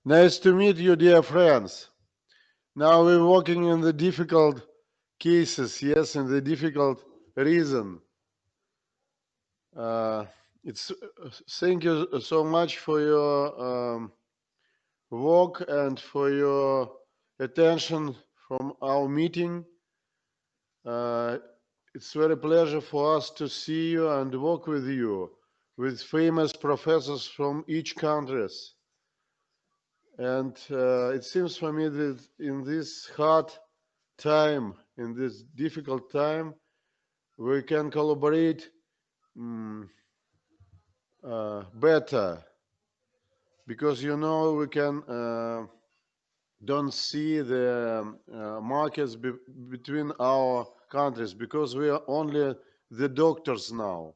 Nice to meet you, dear friends. Now we're working in the difficult cases, yes, in the difficult reason. It's Thank you so much for your work and for your attention from our meeting. It's very pleasure for us to see you and work with you, with famous professors from each countries. And it seems for me that in this hard time, in this difficult time, we can collaborate better, because we can don't see the markets between our countries, because we are only the doctors now.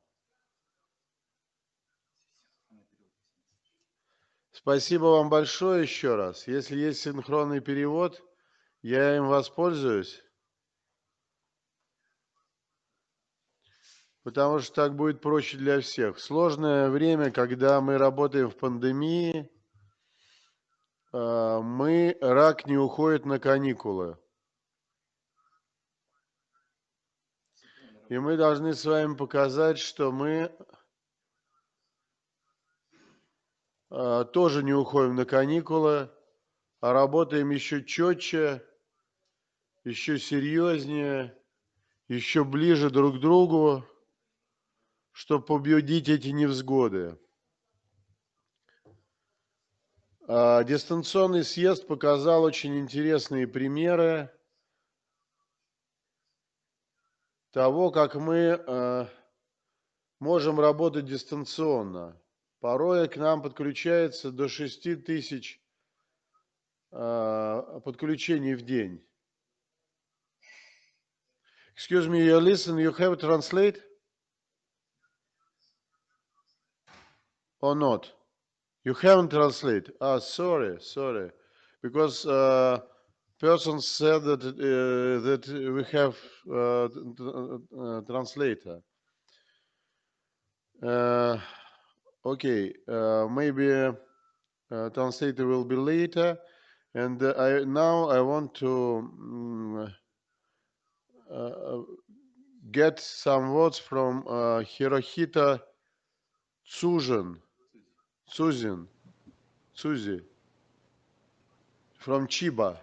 Спасибо вам большое еще раз. Если есть синхронный перевод, я им воспользуюсь, потому что так будет проще для всех. В сложное время, когда мы работаем в пандемии, рак не уходит на каникулы. И мы должны с вами показать, что мы тоже не уходим на каникулы, а работаем еще четче, еще серьезнее, еще ближе друг к другу, чтобы победить эти невзгоды. Дистанционный съезд показал очень интересные примеры того, как мы можем работать дистанционно. Порой к нам подключается до 6000 подключений в день. Excuse me, you listen, you have translate? Or not? You haven't translate? Sorry. Because person said that that we have translator. Okay, maybe translator will be later. And now I want to get some words from Hirohito Suzy, from Chiba.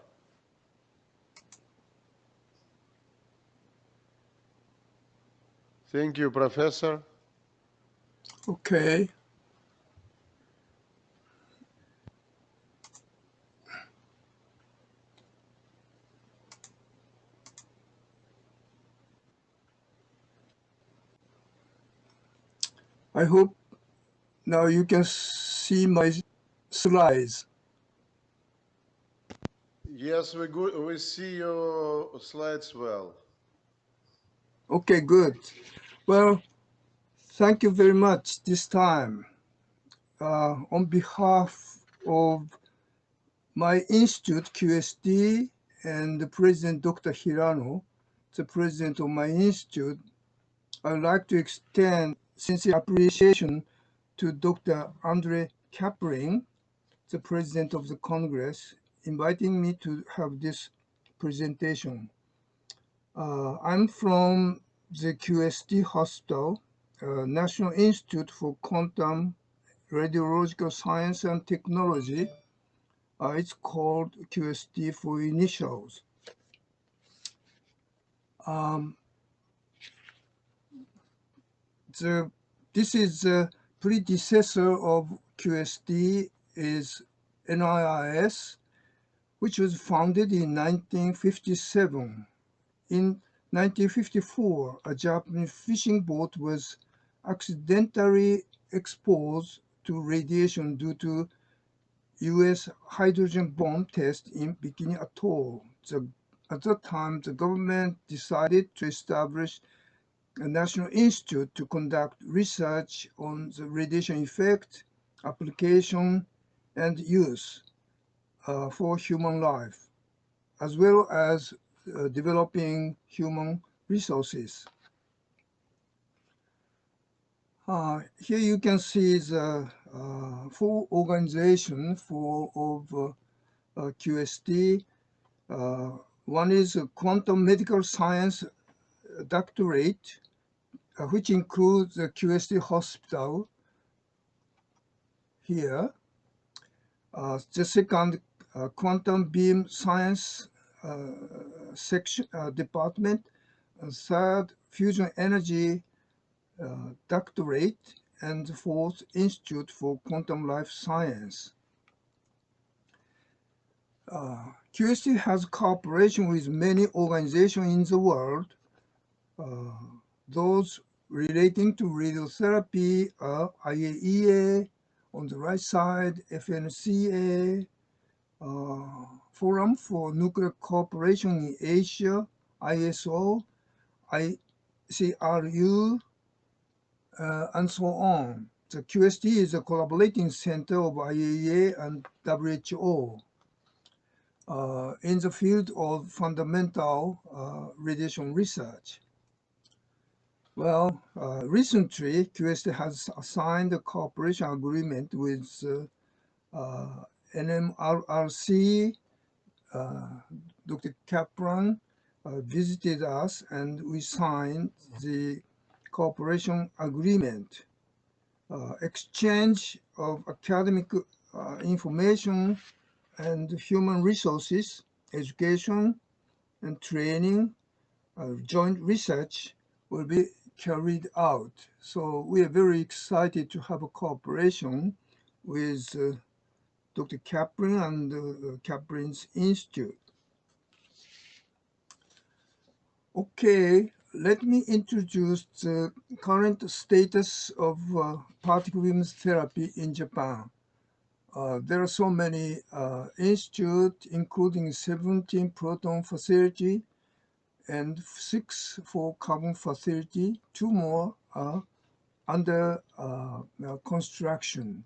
Thank you, Professor. Okay. I hope now you can see my slides. Yes, we see your slides well. Okay, good. Well, thank you very much this time. On behalf of my institute, QSD, and the President, Dr. Hirano, the president of my institute, I would like to extend sincere appreciation to Dr. Andre Kapling, the president of the Congress, inviting me to have this presentation. I'm from the QSD Hospital, National Institute for Quantum Radiological Science and Technology. It's called QSD for initials. This is the predecessor of QSD is NIIS, which was founded in 1957. In 1954, a Japanese fishing boat was accidentally exposed to radiation due to U.S. hydrogen bomb test in Bikini Atoll. At that time, the government decided to establish a national institute to conduct research on the radiation effect, application, and use for human life, as well as developing human resources. Here you can see the four organizations of QST. One is a quantum medical science doctorate, which includes the QST hospital here. The second, quantum beam science section department. Third, fusion energy doctorate, and fourth, Institute for Quantum Life Science. QST has cooperation with many organizations in the world. Those relating to radiotherapy are IAEA, on the right side, FNCA, Forum for Nuclear Cooperation in Asia, ISO, ICRU, and so on. The QST is a collaborating center of IAEA and WHO in the field of fundamental radiation research. Well, recently, QST has signed a cooperation agreement with NMRRC. Dr. Kaplan visited us, and we signed the cooperation agreement. Exchange of academic information and human resources, education and training, joint research will be carried out. So we are very excited to have a cooperation with Dr. Kaplan and Kaplan's Institute. Okay, let me introduce the current status of particle beam therapy in Japan. There are so many institutes, including 17 proton facility and 6 for carbon facility. 2 more are under construction.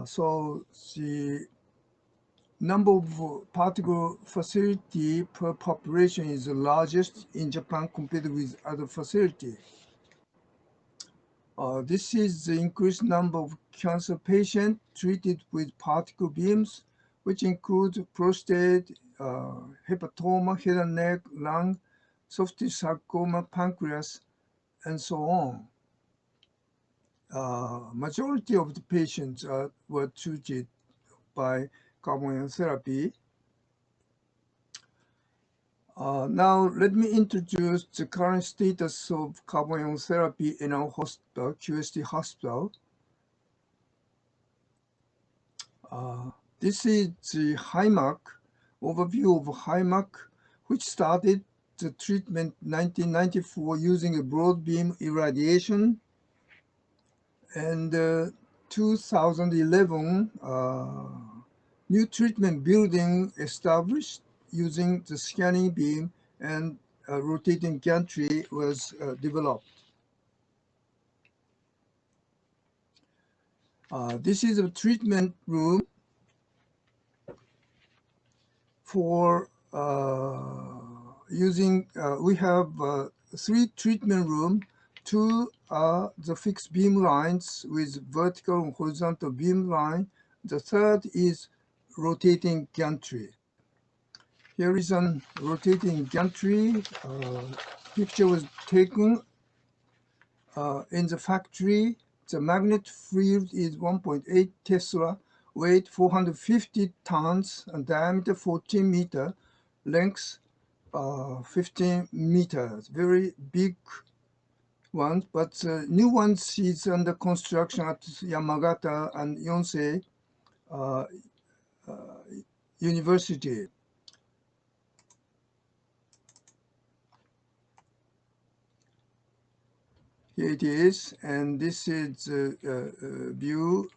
So the number of particle facility per population is the largest in Japan compared with other facilities. This is the increased number of cancer patients treated with particle beams, which include prostate, hepatoma, head and neck, lung, soft tissue sarcoma, pancreas, and so on. Majority of the patients were treated by carbon ion therapy. Now let me introduce the current status of carbon ion therapy in our hospital, QST hospital. This is the HIMAC, overview of HIMAC, which started the treatment 1994 using a broad beam irradiation, and 2011 new treatment building established using the scanning beam, and a rotating gantry was developed. This is a treatment room for using, we have 3 treatment rooms. 2 are the fixed beam lines with vertical and horizontal beam line. The third is rotating gantry. Here is a rotating gantry. Picture was taken in the factory. The magnet field is 1.8 Tesla, weight 450 tons, and diameter 14 meter, length 15 meters. Very big one, but new ones is under construction at Yamagata and Yonsei University. Here it is, and this is the view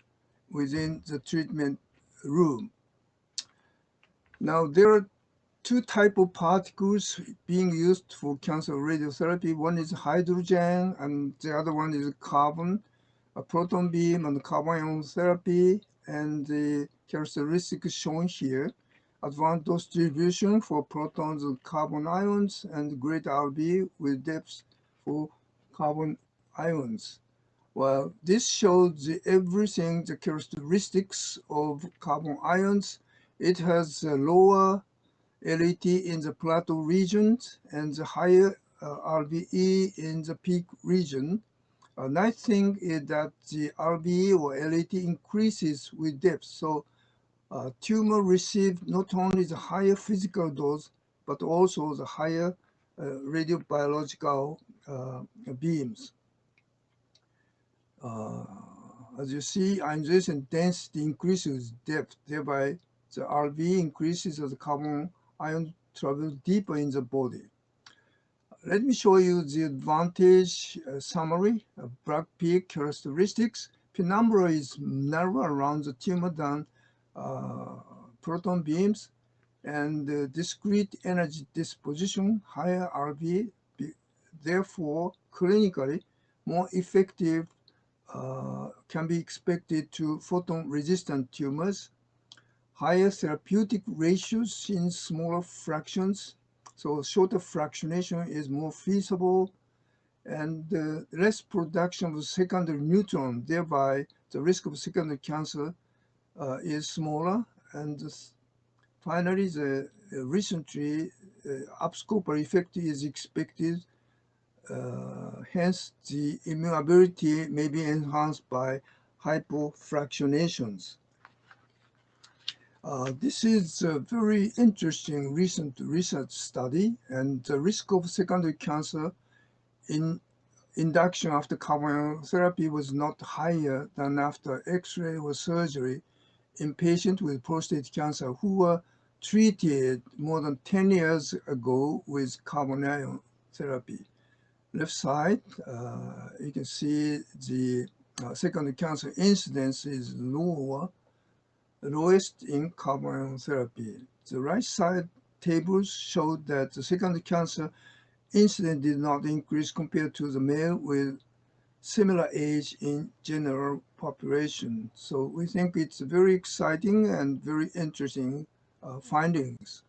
within the treatment room. Now there are 2 types of particles being used for cancer radiotherapy. One is hydrogen, and the other one is carbon, a proton beam and carbon ion therapy, and the characteristics shown here. Advanced dose distribution for protons and carbon ions, and great RB with depth for carbon ions. Well, this shows everything, the characteristics of carbon ions. It has a lower LET in the plateau regions and the higher RBE in the peak region. A nice thing is that the RBE or LET increases with depth. So tumor receive not only the higher physical dose, but also the higher radiobiological beams. As you see, ionization density increases depth, thereby the RV increases as the carbon ion travels deeper in the body. Let me show you the advantage summary of black peak characteristics. Penumbra is narrower around the tumor than proton beams, and discrete energy disposition, higher RV, therefore clinically more effective can be expected to photon-resistant tumors, higher therapeutic ratios in smaller fractions, so shorter fractionation is more feasible, and less production of secondary neutron, thereby the risk of secondary cancer is smaller. And finally, the recently abscopal effect is expected. Hence, the immunability may be enhanced by hypofractionations. This is a very interesting recent research study, and the risk of secondary cancer in induction after carbon therapy was not higher than after X-ray or surgery in patients with prostate cancer who were treated more than 10 years ago with carbon ion therapy. Left side, you can see the secondary cancer incidence is lowest in carbon ion therapy. The right side tables showed that the secondary cancer incidence did not increase compared to the male with similar age in general population. So we think it's very exciting and very interesting findings.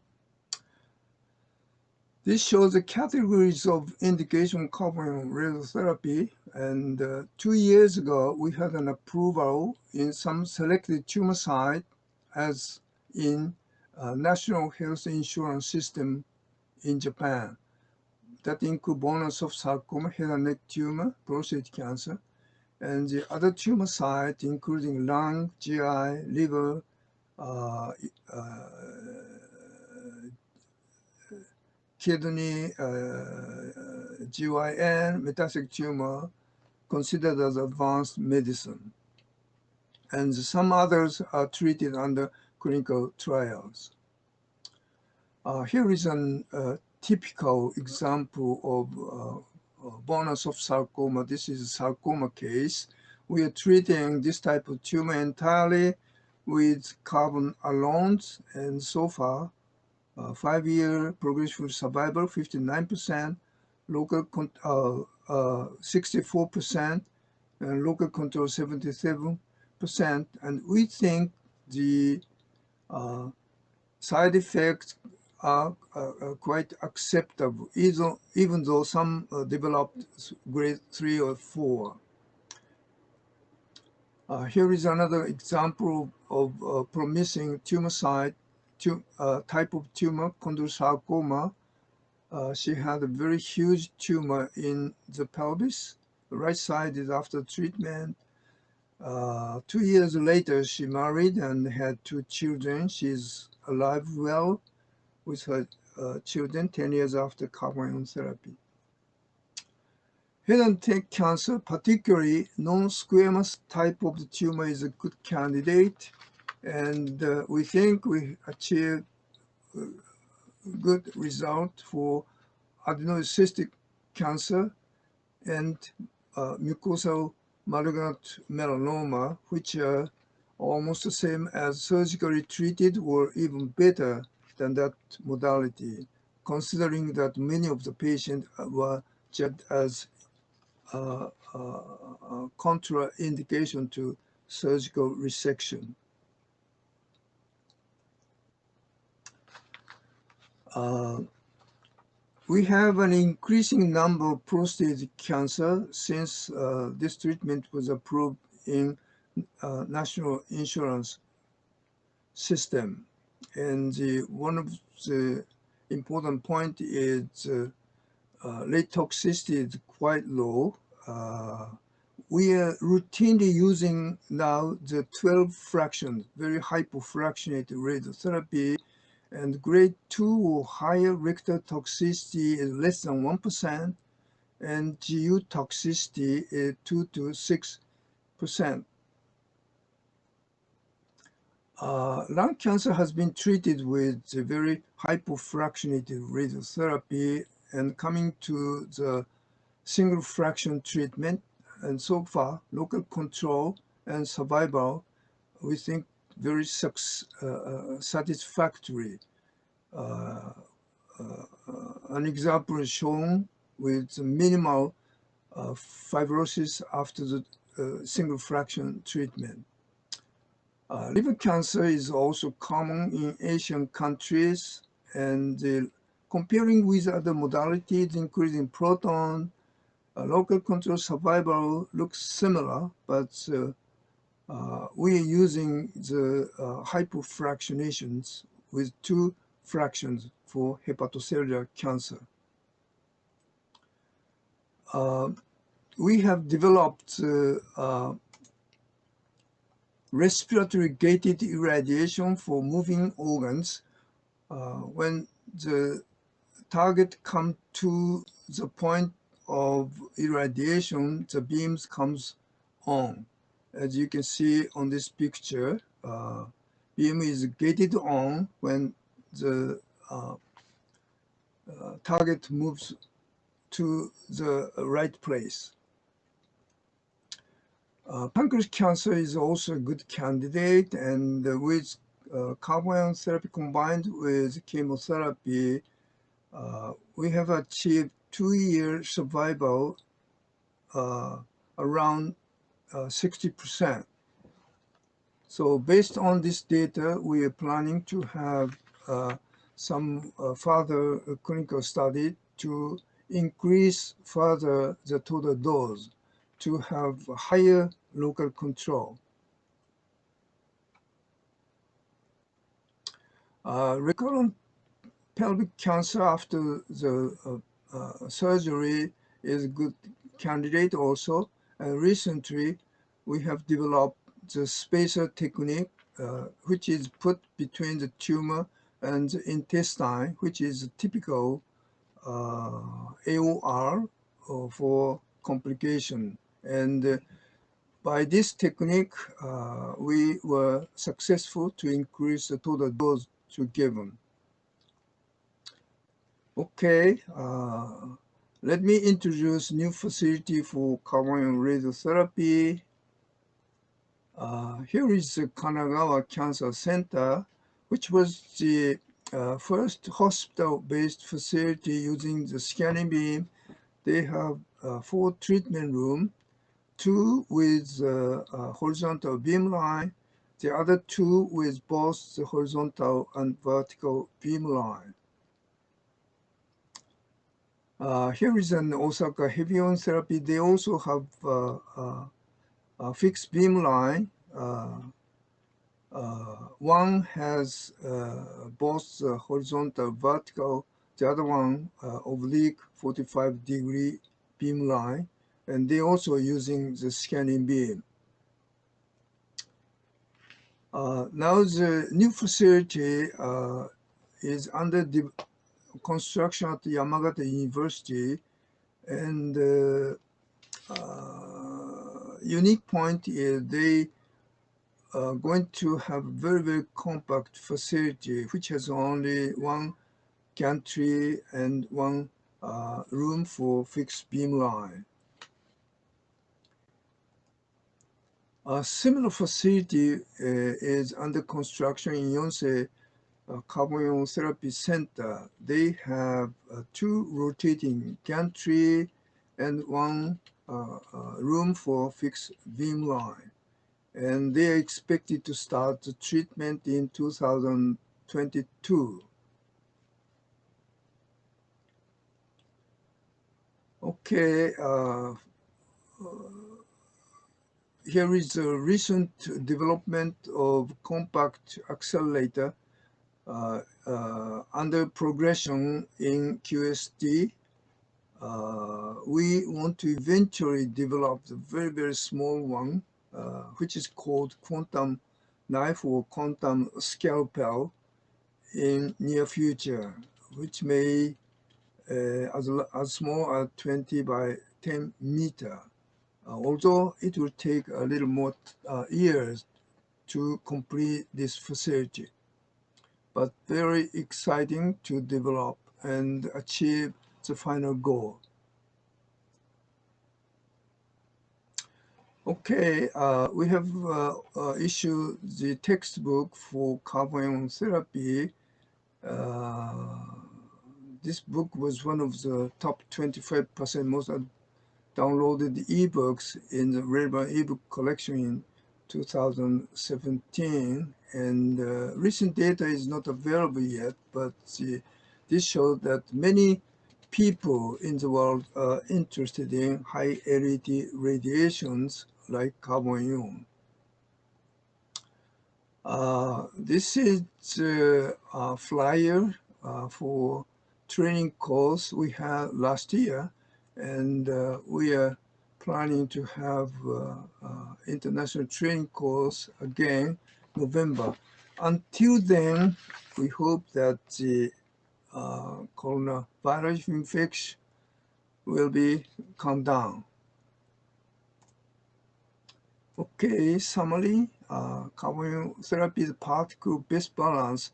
This shows the categories of indication of carbon radiotherapy, and 2 years ago we had an approval in some selected tumor site as in National Health Insurance System in Japan. That include bone soft sarcoma, head and neck tumor, prostate cancer, and the other tumor sites including lung, GI, liver, kidney, GYN, metastatic tumor, considered as advanced medicine. And some others are treated under clinical trials. Here is a typical example of bone soft sarcoma. This is a sarcoma case. We are treating this type of tumor entirely with carbon alone, and so far 5-year progression-free survival, 59%, local 64%, and local control 77%. And we think the side effects are quite acceptable, even though some developed grade 3 or 4. Here is another example of promising tumor site. Type of tumor, chondrosarcoma. She had a very huge tumor in the pelvis. The right side is after treatment. 2 years later, she married and had 2 children. She's alive well with her children 10 years after carbon ion therapy. Head and neck cancer, particularly non-squamous type of the tumor, is a good candidate. And we think we achieved good result for adenocystic cancer and mucosal malignant melanoma, which are almost the same as surgically treated or even better than that modality, considering that many of the patients were judged as contraindication to surgical resection. We have an increasing number of prostate cancer since this treatment was approved in national insurance system. And one of the important point is rate toxicity is quite low. We are routinely using now the 12 fractions, very hypofractionated radiotherapy, and grade 2 or higher Richter toxicity is less than 1%, and GU toxicity is 2 to 6%. Lung cancer has been treated with a very hypofractionated radiotherapy and coming to the single fraction treatment, and so far local control and survival we think very satisfactory. An example is shown with minimal fibrosis after the single fraction treatment. Liver cancer is also common in Asian countries, and comparing with other modalities, including proton, local control survival looks similar, but we are using the hypofractionations with 2 fractions for hepatocellular cancer. We have developed respiratory gated irradiation for moving organs. When the target comes to the point of irradiation, the beams comes on. As you can see on this picture, beam is gated on when the target moves to the right place. Pancreas cancer is also a good candidate, and with carbon ion therapy combined with chemotherapy, we have achieved 2-year survival around 60%. So based on this data, we are planning to have some further clinical study to increase further the total dose to have higher local control. Recurrent pelvic cancer after the surgery is a good candidate also. Recently, we have developed the spacer technique, which is put between the tumor and the intestine, which is a typical AOR for complication. And by this technique, we were successful to increase the total dose to given. Okay, let me introduce new facility for carbon ion radiotherapy. Here is the Kanagawa Cancer Center, which was the first hospital-based facility using the scanning beam. They have 4 treatment rooms, 2 with horizontal beam line, the other 2 with both the horizontal and vertical beam line. Here is an Osaka heavy ion therapy. They also have a fixed beam line. One has both horizontal, vertical, the other one oblique 45-degree beam line, and they also using the scanning beam. Now the new facility is under construction at Yamagata University, and unique point is they are going to have very, very compact facility, which has only 1 gantry and 1 room for fixed beam line. A similar facility is under construction in Yonsei Carbon Ion Therapy Center. They have 2 rotating gantry and 1 room for fixed beam line. And they are expected to start the treatment in 2022. Okay, here is a recent development of compact accelerator under progression in QST. We want to eventually develop the very, very small one, which is called quantum knife or quantum scalpel in near future, which may as small as 20 by 10 meter. Although it will take a little more years to complete this facility, but very exciting to develop and achieve the final goal. Okay, we have issued the textbook for carbon therapy. This book was one of the top 25% most downloaded ebooks in the relevant ebook collection in 2017. And recent data is not available yet, but this shows that many people in the world are interested in high LED radiations like carbon ion. This is a flyer for training course we had last year, and we are planning to have international training course again November. Until then, we hope that the coronavirus infection will be calmed down. Okay, summary. Carbon therapy is particle best balance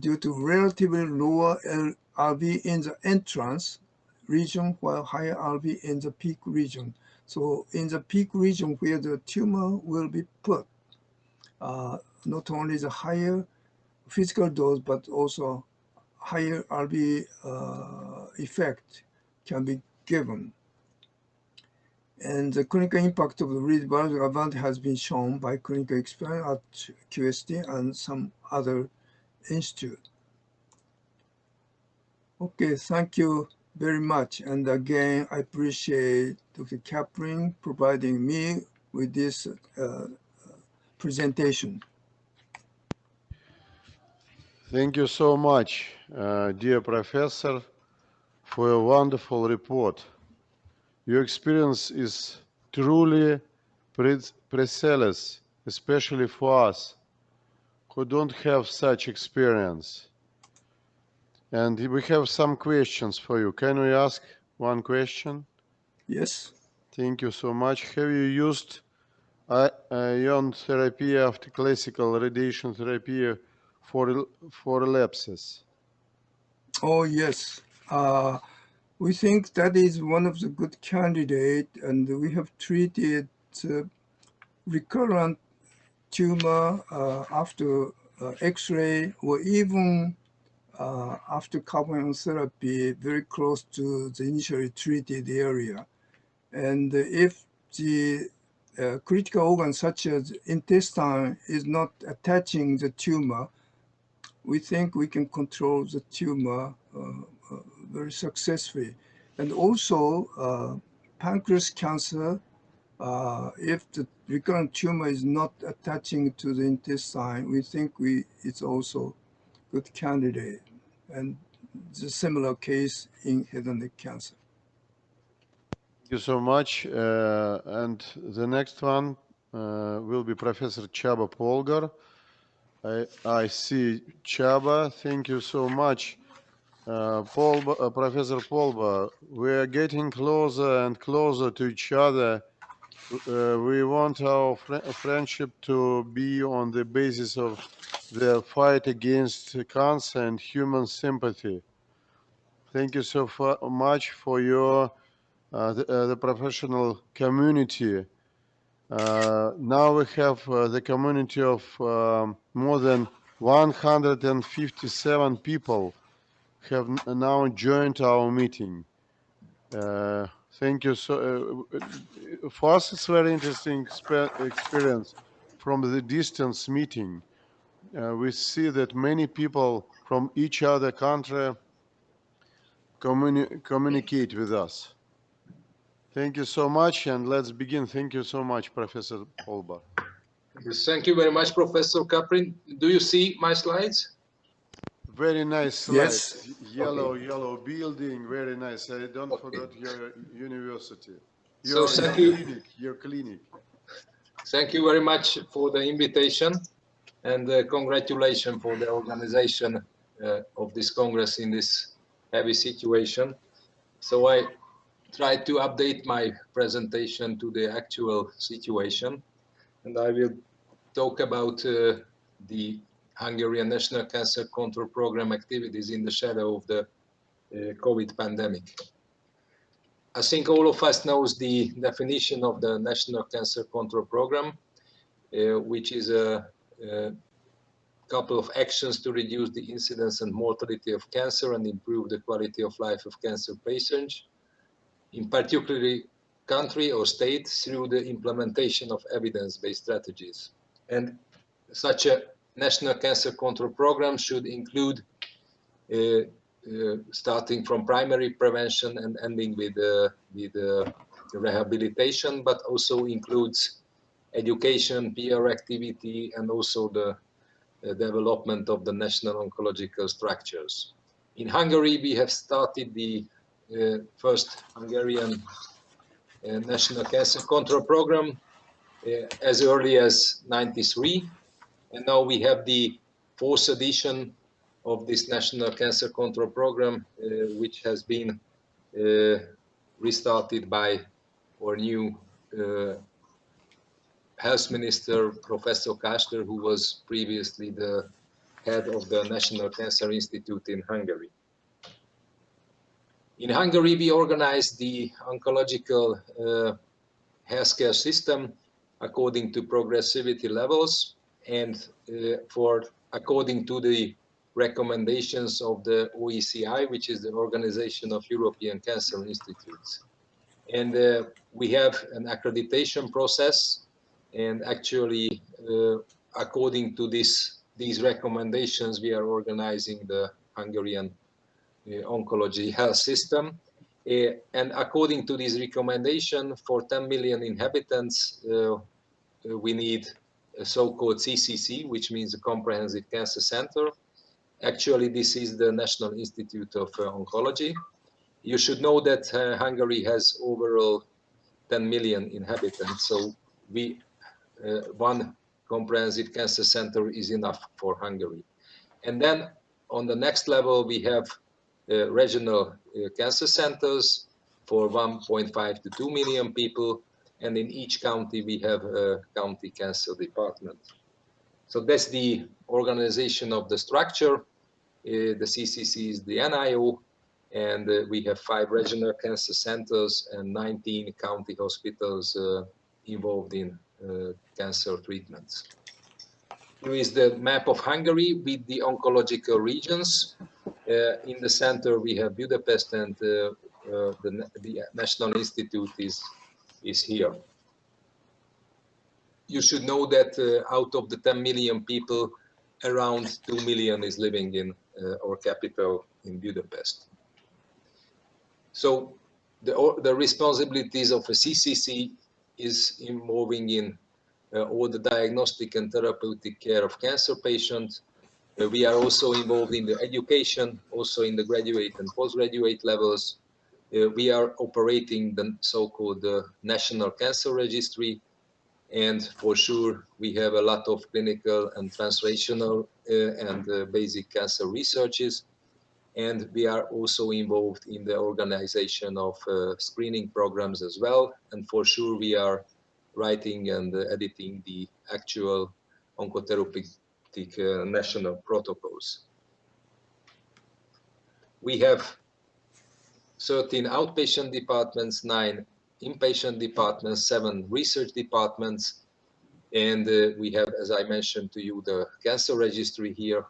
due to relatively lower RV in the entrance region while higher RV in the peak region. So in the peak region where the tumor will be put, not only the higher physical dose, but also higher RV effect can be given. And the clinical impact of the readable advantage has been shown by clinical experience at QST and some other institute. Okay, thank you very much. And again, I appreciate Dr. Kaplan providing me with this presentation. Thank you so much, dear professor, for a wonderful report. Your experience is truly priceless, especially for us who don't have such experience. And we have some questions for you. Can we ask one question? Yes. Thank you so much. Have you used ion therapy after classical radiation therapy for relapses? Oh, yes. We think that is one of the good candidates, and we have treated recurrent tumor after X-ray or even after carbon therapy very close to the initially treated area. And if the critical organ such as intestine is not attaching the tumor, we think we can control the tumor very successfully. And also pancreas cancer, if the recurrent tumor is not attaching to the intestine, we think it's also good candidate. And it's a similar case in head and neck cancer. Thank you so much. And the next one will be Professor Chaba Polgar. I see Chaba. Thank you so much. Professor Polba, we are getting closer and closer to each other. We want our friendship to be on the basis of the fight against cancer and human sympathy. Thank you so much for your the professional community. Now we have the community of more than 157 people have now joined our meeting. Thank you. So for us, it's very interesting experience from the distance meeting. We see that many people from each other country communicate with us. Thank you so much, and let's begin. Thank you so much, Professor Olbar. Yes, thank you very much, Professor Kaprin. Do you see my slides? Very nice Yes. slides. Yellow building. Very nice. I don't forget your university. So Your thank you. clinic. Your clinic. Thank you very much for the invitation, and congratulations for the organization of this Congress in this heavy situation. So I tried to update my presentation to the actual situation, and I will talk about the Hungarian National Cancer Control Program activities in the shadow of the COVID pandemic. I think all of us knows the definition of the National Cancer Control Program, which is a couple of actions to reduce the incidence and mortality of cancer and improve the quality of life of cancer patients, in particularly country or state, through the implementation of evidence-based strategies. And such a National Cancer Control Program should include starting from primary prevention and ending with rehabilitation, but also includes education, PR activity, and also the development of the national oncological structures. In Hungary, we have started the first Hungarian National Cancer Control Program as early as '93, and now we have the fourth edition of this National Cancer Control Program, which has been restarted by our new Health Minister, Professor Kastler, who was previously the head of the National Cancer Institute in Hungary. In Hungary, we organized the oncological healthcare system according to progressivity levels and according to the recommendations of the OECI, which is the Organization of European Cancer Institutes. And we have an accreditation process, and actually according to these recommendations, we are organizing the Hungarian oncology health system. And according to this recommendation, for 10 million inhabitants, we need a so-called CCC, which means a Comprehensive Cancer Center. Actually, this is the National Institute of Oncology. You should know that Hungary has overall 10 million inhabitants, so one Comprehensive Cancer Center is enough for Hungary. And then on the next level, we have regional cancer centers for 1.5 to 2 million people, and in each county we have a county cancer department. So that's the organization of the structure. The CCC is the NIO, and we have 5 regional cancer centers and 19 county hospitals involved in cancer treatments. Here is the map of Hungary with the oncological regions. In the center we have Budapest, and the National Institute is here. You should know that out of the 10 million people, around 2 million is living in our capital in Budapest. So the responsibilities of a CCC is involving in all the diagnostic and therapeutic care of cancer patients. We are also involved in the education, also in the graduate and postgraduate levels. We are operating the so-called National Cancer Registry, and for sure we have a lot of clinical and translational and basic cancer researches. And we are also involved in the organization of screening programs as well. And for sure we are writing and editing the actual oncotherapeutic national protocols. We have 13 outpatient departments, 9 inpatient departments, 7 research departments, and we have, as I mentioned to you, the cancer registry here,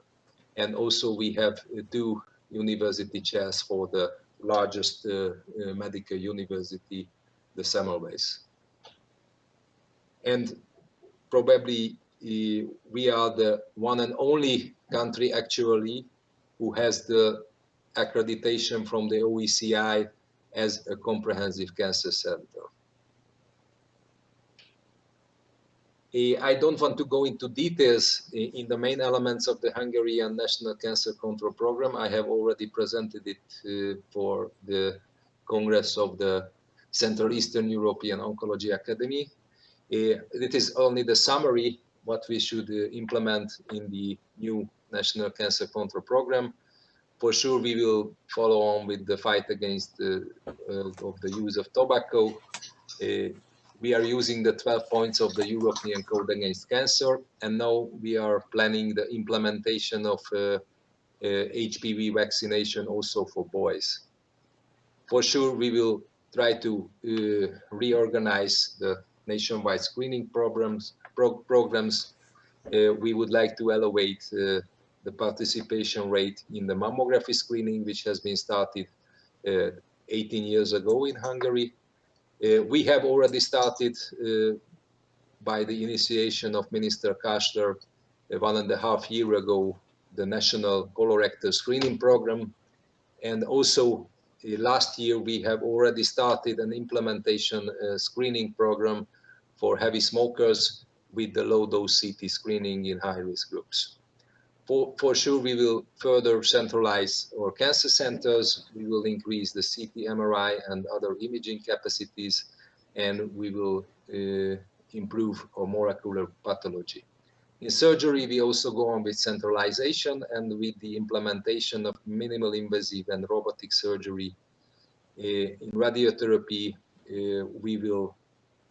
and also we have 2 university chairs for the largest medical university, the Semmelweis. And probably we are the one and only country actually who has the accreditation from the OECI as a comprehensive cancer center. I don't want to go into details in the main elements of the Hungarian National Cancer Control Program. I have already presented it for the Congress of the Central Eastern European Oncology Academy. It is only the summary what we should implement in the new National Cancer Control Program. For sure, we will follow on with the fight against of the use of tobacco. We are using the 12 points of the European Code Against Cancer, and now we are planning the implementation of HPV vaccination also for boys. For sure, we will try to reorganize the nationwide screening programs. We would like to elevate the participation rate in the mammography screening, which has been started 18 years ago in Hungary. We have already started by the initiation of Minister Kastler 1.5 years ago, the national colorectal screening program. And also last year, we have already started an implementation screening program for heavy smokers with the low dose CT screening in high risk groups. For sure, we will further centralize our cancer centers. We will increase the CT, MRI, and other imaging capacities, and we will improve our molecular pathology. In surgery, we also go on with centralization and with the implementation of minimal invasive and robotic surgery. In radiotherapy, we will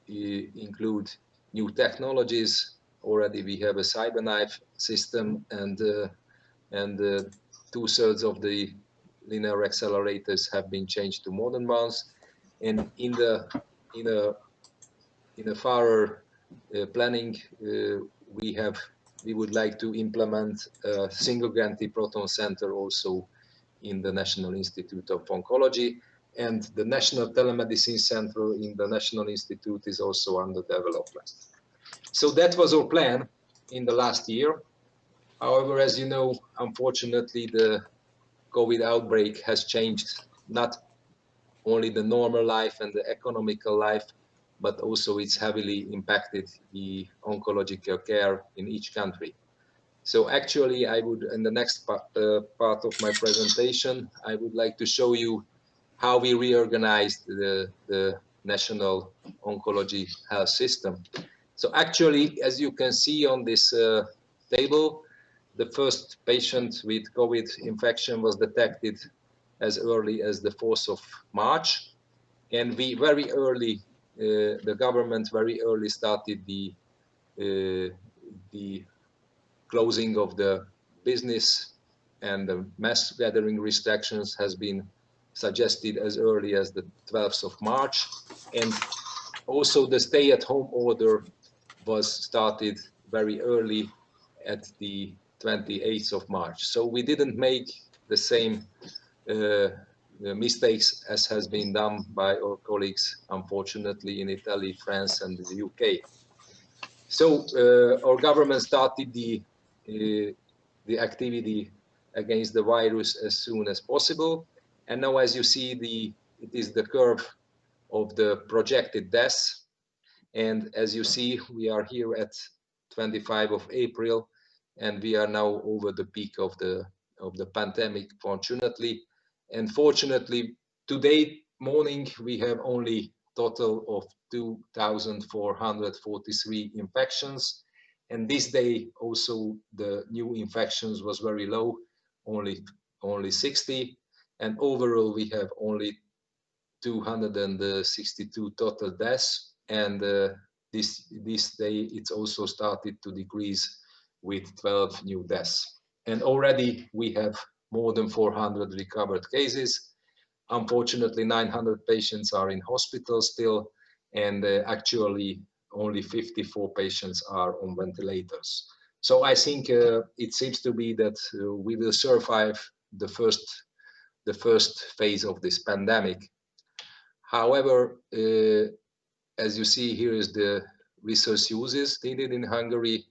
include new technologies. Already we have a CyberKnife system, and 2/3 of the linear accelerators have been changed to modern ones. And in a further planning, we would like to implement a single gantry proton center also in the National Institute of Oncology, and the National Telemedicine Center in the National Institute is also under development. So that was our plan in the last year. However, as you know, unfortunately, the COVID outbreak has changed not only the normal life and the economical life, but also it's heavily impacted the oncological care in each country. So actually, I would, in the next part of my presentation, I would like to show you how we reorganized the national oncology health system. So actually, as you can see on this table, the first patient with COVID infection was detected as early as the 4th of March. And we very early, the government very early started the closing of the business, and the mass gathering restrictions has been suggested as early as the 12th of March. And also the stay-at-home order was started very early at the 28th of March. So we didn't make the same mistakes as has been done by our colleagues, unfortunately, in Italy, France, and the UK. So our government started the activity against the virus as soon as possible. And now, as you see, it is the curve of the projected deaths. And as you see, we are here at 25 of April, and we are now over the peak of the pandemic, fortunately. And fortunately, today morning, we have only total of 2,443 infections. And this day also the new infections was very low, only 60. And overall, we have only 262 total deaths. And this day, it's also started to decrease with 12 new deaths. And already we have more than 400 recovered cases. Unfortunately, 900 patients are in hospital still, and actually only 54 patients are on ventilators. So I think it seems to be that we will survive the first phase of this pandemic. However, as you see, here is the resource uses needed in Hungary.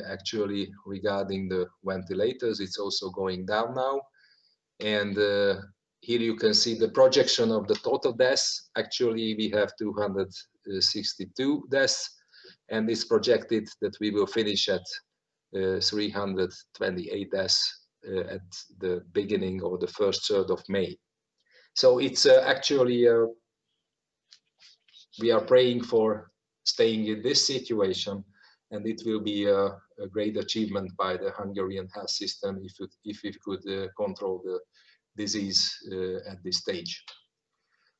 Actually, regarding the ventilators, it's also going down now. And here you can see the projection of the total deaths. Actually, we have 262 deaths, and it's projected that we will finish at 328 deaths at the beginning or the first third of May. So it's actually, we are praying for staying in this situation, and it will be a great achievement by the Hungarian health system if it could control the disease at this stage.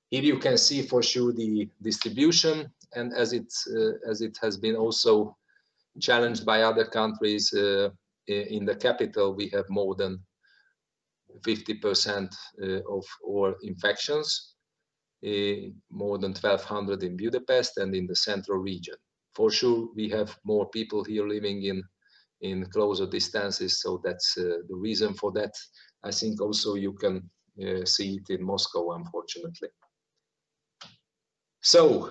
Here you can see for sure the distribution, and as it has been also challenged by other countries, in the capital we have more than 50% of all infections, more than 1,200 in Budapest and in the central region. For sure, we have more people here living in closer distances, so that's the reason for that. I think also you can see it in Moscow, unfortunately. So,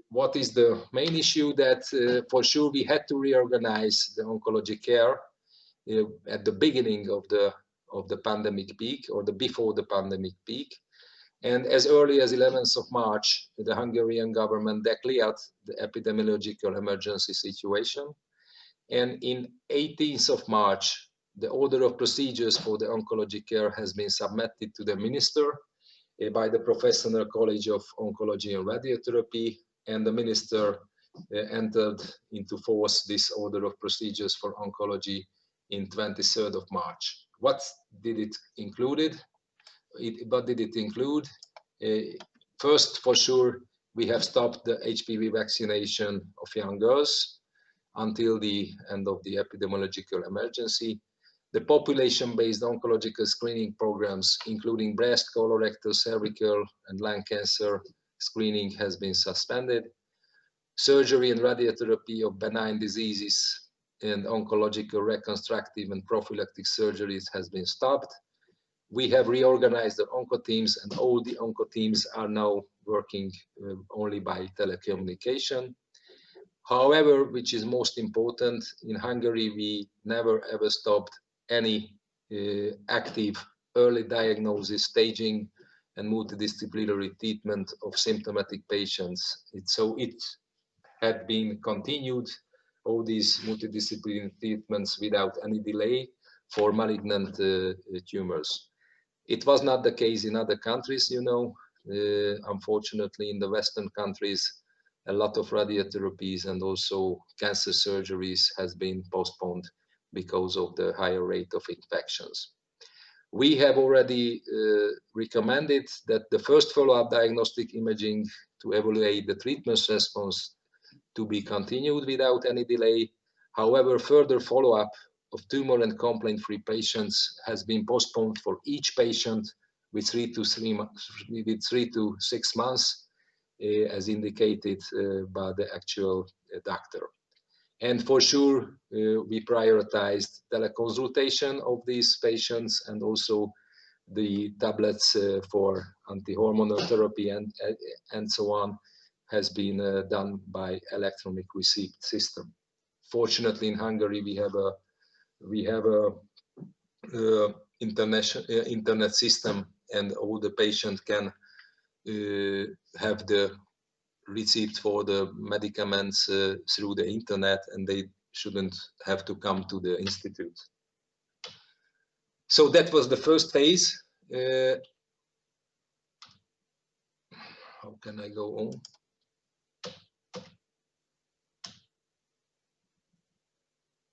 what is the main issue? That for sure we had to reorganize the oncology care at the beginning of the pandemic peak, or before the pandemic peak. And as early as 11th of March, the Hungarian government declared the epidemiological emergency situation. And in 18th of March, the order of procedures for the oncology care has been submitted to the minister by the Professional College of Oncology and Radiotherapy, and the minister entered into force this order of procedures for oncology in 23rd of March. What did it include? What did it include? First, for sure, we have stopped the HPV vaccination of young girls until the end of the epidemiological emergency. The population-based oncological screening programs, including breast, colorectal, cervical, and lung cancer screening, has been suspended. Surgery and radiotherapy of benign diseases and oncological reconstructive and prophylactic surgeries has been stopped. We have reorganized the onco teams, and all the onco teams are now working only by telecommunication. However, which is most important, in Hungary, we never ever stopped any active early diagnosis, staging, and multidisciplinary treatment of symptomatic patients. It had been continued, all these multidisciplinary treatments, without any delay for malignant tumors. It was not the case in other countries, you know. Unfortunately, in the Western countries, a lot of radiotherapies and also cancer surgeries has been postponed because of the higher rate of infections. We have already recommended that the first follow-up diagnostic imaging to evaluate the treatment response to be continued without any delay. However, further follow-up of tumor and complaint-free patients has been postponed for each patient with 3 to 6 months, as indicated by the actual doctor. And for sure, we prioritized teleconsultation of these patients, and also the tablets for anti-hormonal therapy and so on has been done by electronic receipt system. Fortunately, in Hungary, we have a internet system, and all the patient can have the receipt for the medicaments through the internet, and they shouldn't have to come to the institute. So that was the first phase. How can I go on?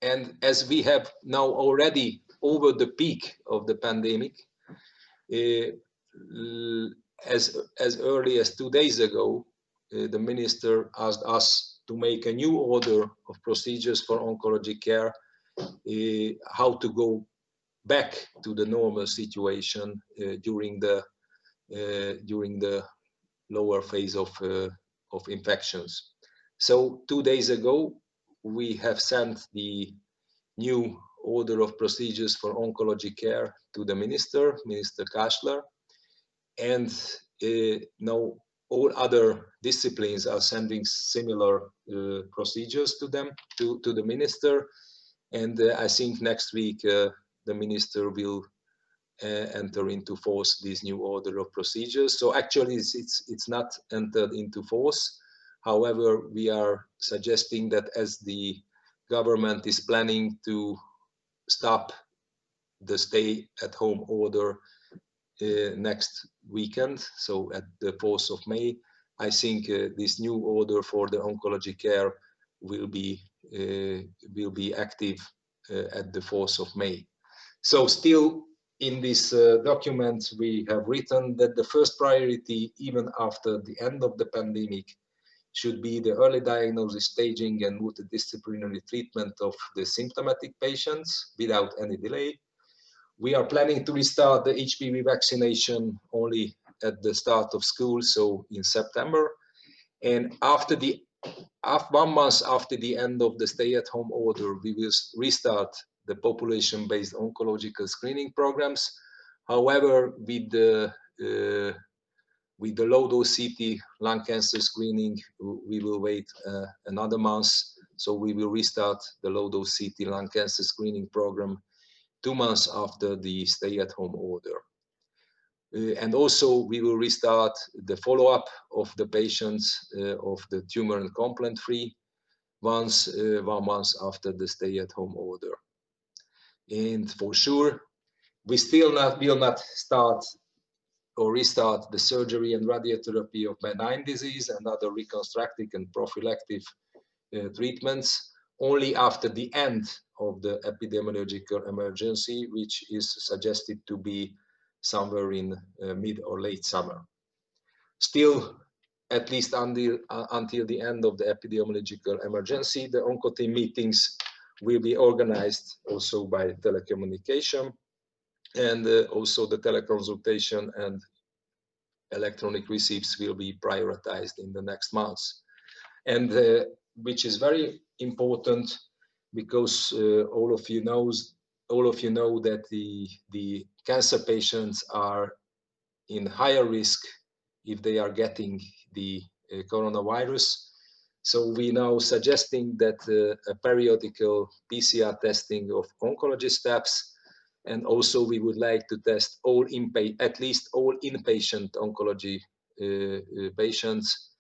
And as we have now already over the peak of the pandemic, as early as 2 days ago, the minister asked us to make a new order of procedures for oncology care, how to go back to the normal situation during the lower phase of infections. So 2 days ago, we have sent the new order of procedures for oncology care to the Minister Kásler, and now all other disciplines are sending similar procedures to them, to the minister. And I think next week the minister will enter into force this new order of procedures. So actually it's not entered into force. However, we are suggesting that as the government is planning to stop the stay-at-home order next weekend, so at the 4th of May, I think this new order for the oncology care will be active at the 4th of May. So still in this document, we have written that the first priority, even after the end of the pandemic, should be the early diagnosis, staging, and multidisciplinary treatment of the symptomatic patients without any delay. We are planning to restart the HPV vaccination only at the start of school, so in September. And after 1 month after the end of the stay-at-home order, we will restart the population-based oncological screening programs. However, with the low-dose CT lung cancer screening, we will wait another month. So we will restart the low-dose CT lung cancer screening program 2 months after the stay-at-home order. And also we will restart the follow-up of the patients of the tumor and complement-free once 1 month after the stay-at-home order. And for sure, we still will not start or restart the surgery and radiotherapy of benign disease and other reconstructive and prophylactic treatments only after the end of the epidemiological emergency, which is suggested to be somewhere in mid or late summer. Still, at least until the end of the epidemiological emergency, the onco-team meetings will be organized also by telecommunication, and also the teleconsultation and electronic receipts will be prioritized in the next months. And which is very important because all of you know that the cancer patients are in higher risk if they are getting the coronavirus. So we now suggesting that a periodical PCR testing of oncology staffs, and also we would like to test at least all inpatient oncology patients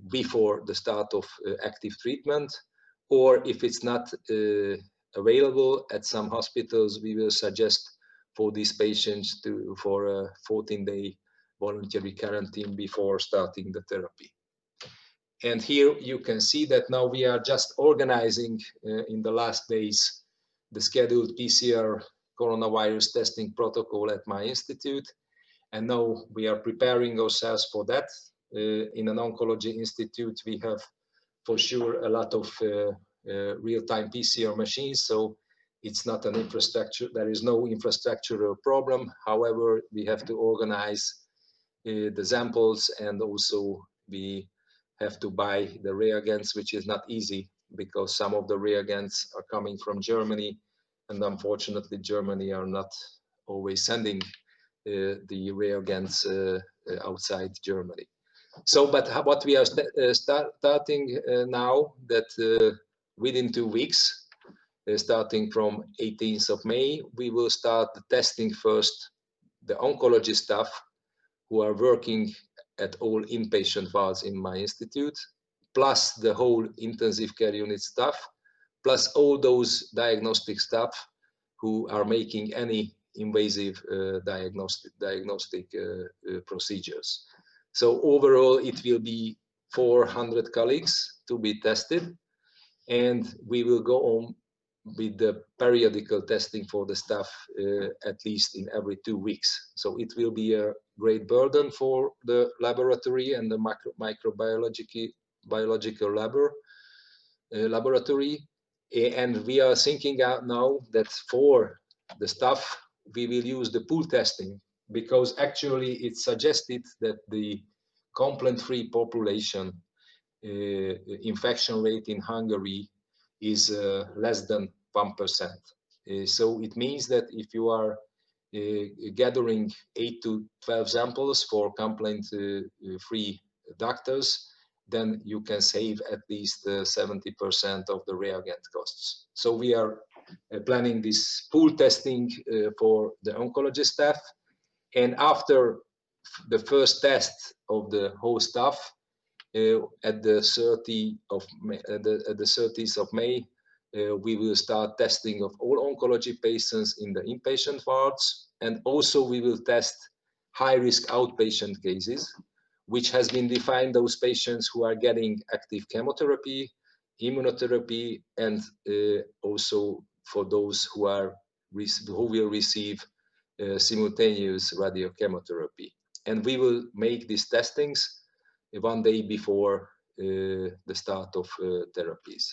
before the start of active treatment, or if it's not available at some hospitals, we will suggest for these patients for a 14-day voluntary quarantine before starting the therapy. And here you can see that now we are just organizing in the last days the scheduled PCR coronavirus testing protocol at my institute. And now we are preparing ourselves for that. In an oncology institute, we have for sure a lot of real-time PCR machines. So it's not an infrastructure, there is no infrastructural problem. However, we have to organize the samples, and also we have to buy the reagents, which is not easy because some of the reagents are coming from Germany, and unfortunately Germany are not always sending the reagents outside Germany. So, but what we are starting now, that within 2 weeks, starting from 18th of May, we will start testing first the oncology staff who are working at all inpatient wards in my institute, plus the whole intensive care unit staff, plus all those diagnostic staff who are making any invasive diagnostic procedures. So overall, it will be 400 colleagues to be tested, and we will go on with the periodical testing for the staff at least in every 2 weeks. So it will be a great burden for the laboratory and the biological laboratory. And we are thinking out now that for the staff, we will use the pool testing, because actually it's suggested that the complement-free population infection rate in Hungary is less than 1%. So it means that if you are gathering 8 to 12 samples for complement-free doctors, then you can save at least 70% of the reagent costs. So we are planning this pool testing for the oncology staff. And after the first test of the whole staff at the 30th of May, we will start testing of all oncology patients in the inpatient wards, and also we will test high-risk outpatient cases, which has been defined those patients who are getting active chemotherapy, immunotherapy, and also for those who will receive simultaneous radiochemotherapy. And we will make these testings one day before the start of therapies.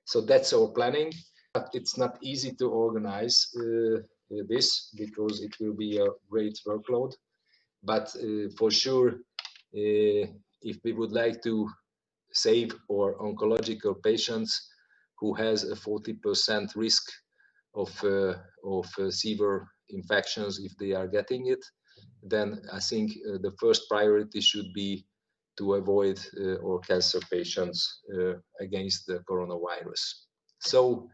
So that's our planning. But it's not easy to organize this because it will be a great workload. But for sure, if we would like to save our oncological patients who has a 40% risk of severe infections if they are getting it, then I think the first priority should be to avoid our cancer patients against the coronavirus. So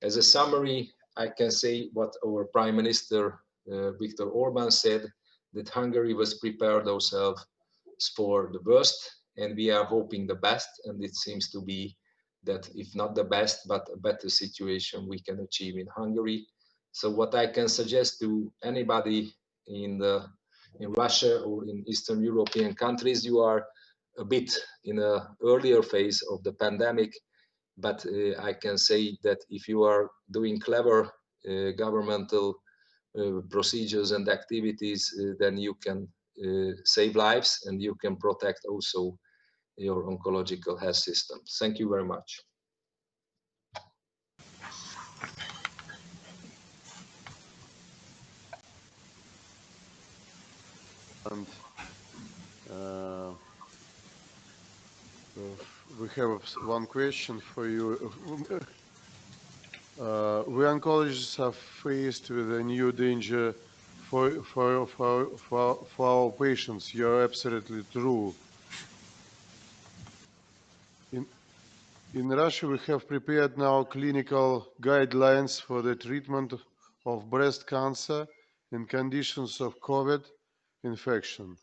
as a summary, I can say what our Prime Minister Viktor Orban said, that Hungary was prepared ourselves for the worst, and we are hoping the best, and it seems to be that if not the best, but a better situation we can achieve in Hungary. So what I can suggest to anybody in Russia or in Eastern European countries, you are a bit in an earlier phase of the pandemic, but I can say that if you are doing clever governmental procedures and activities, then you can save lives and you can protect also your oncological health system. Thank you very much. And we have one question for you. We oncologists are faced with a new danger for our patients. You're absolutely true. In Russia, we have prepared now clinical guidelines for the treatment of breast cancer in conditions of COVID infection.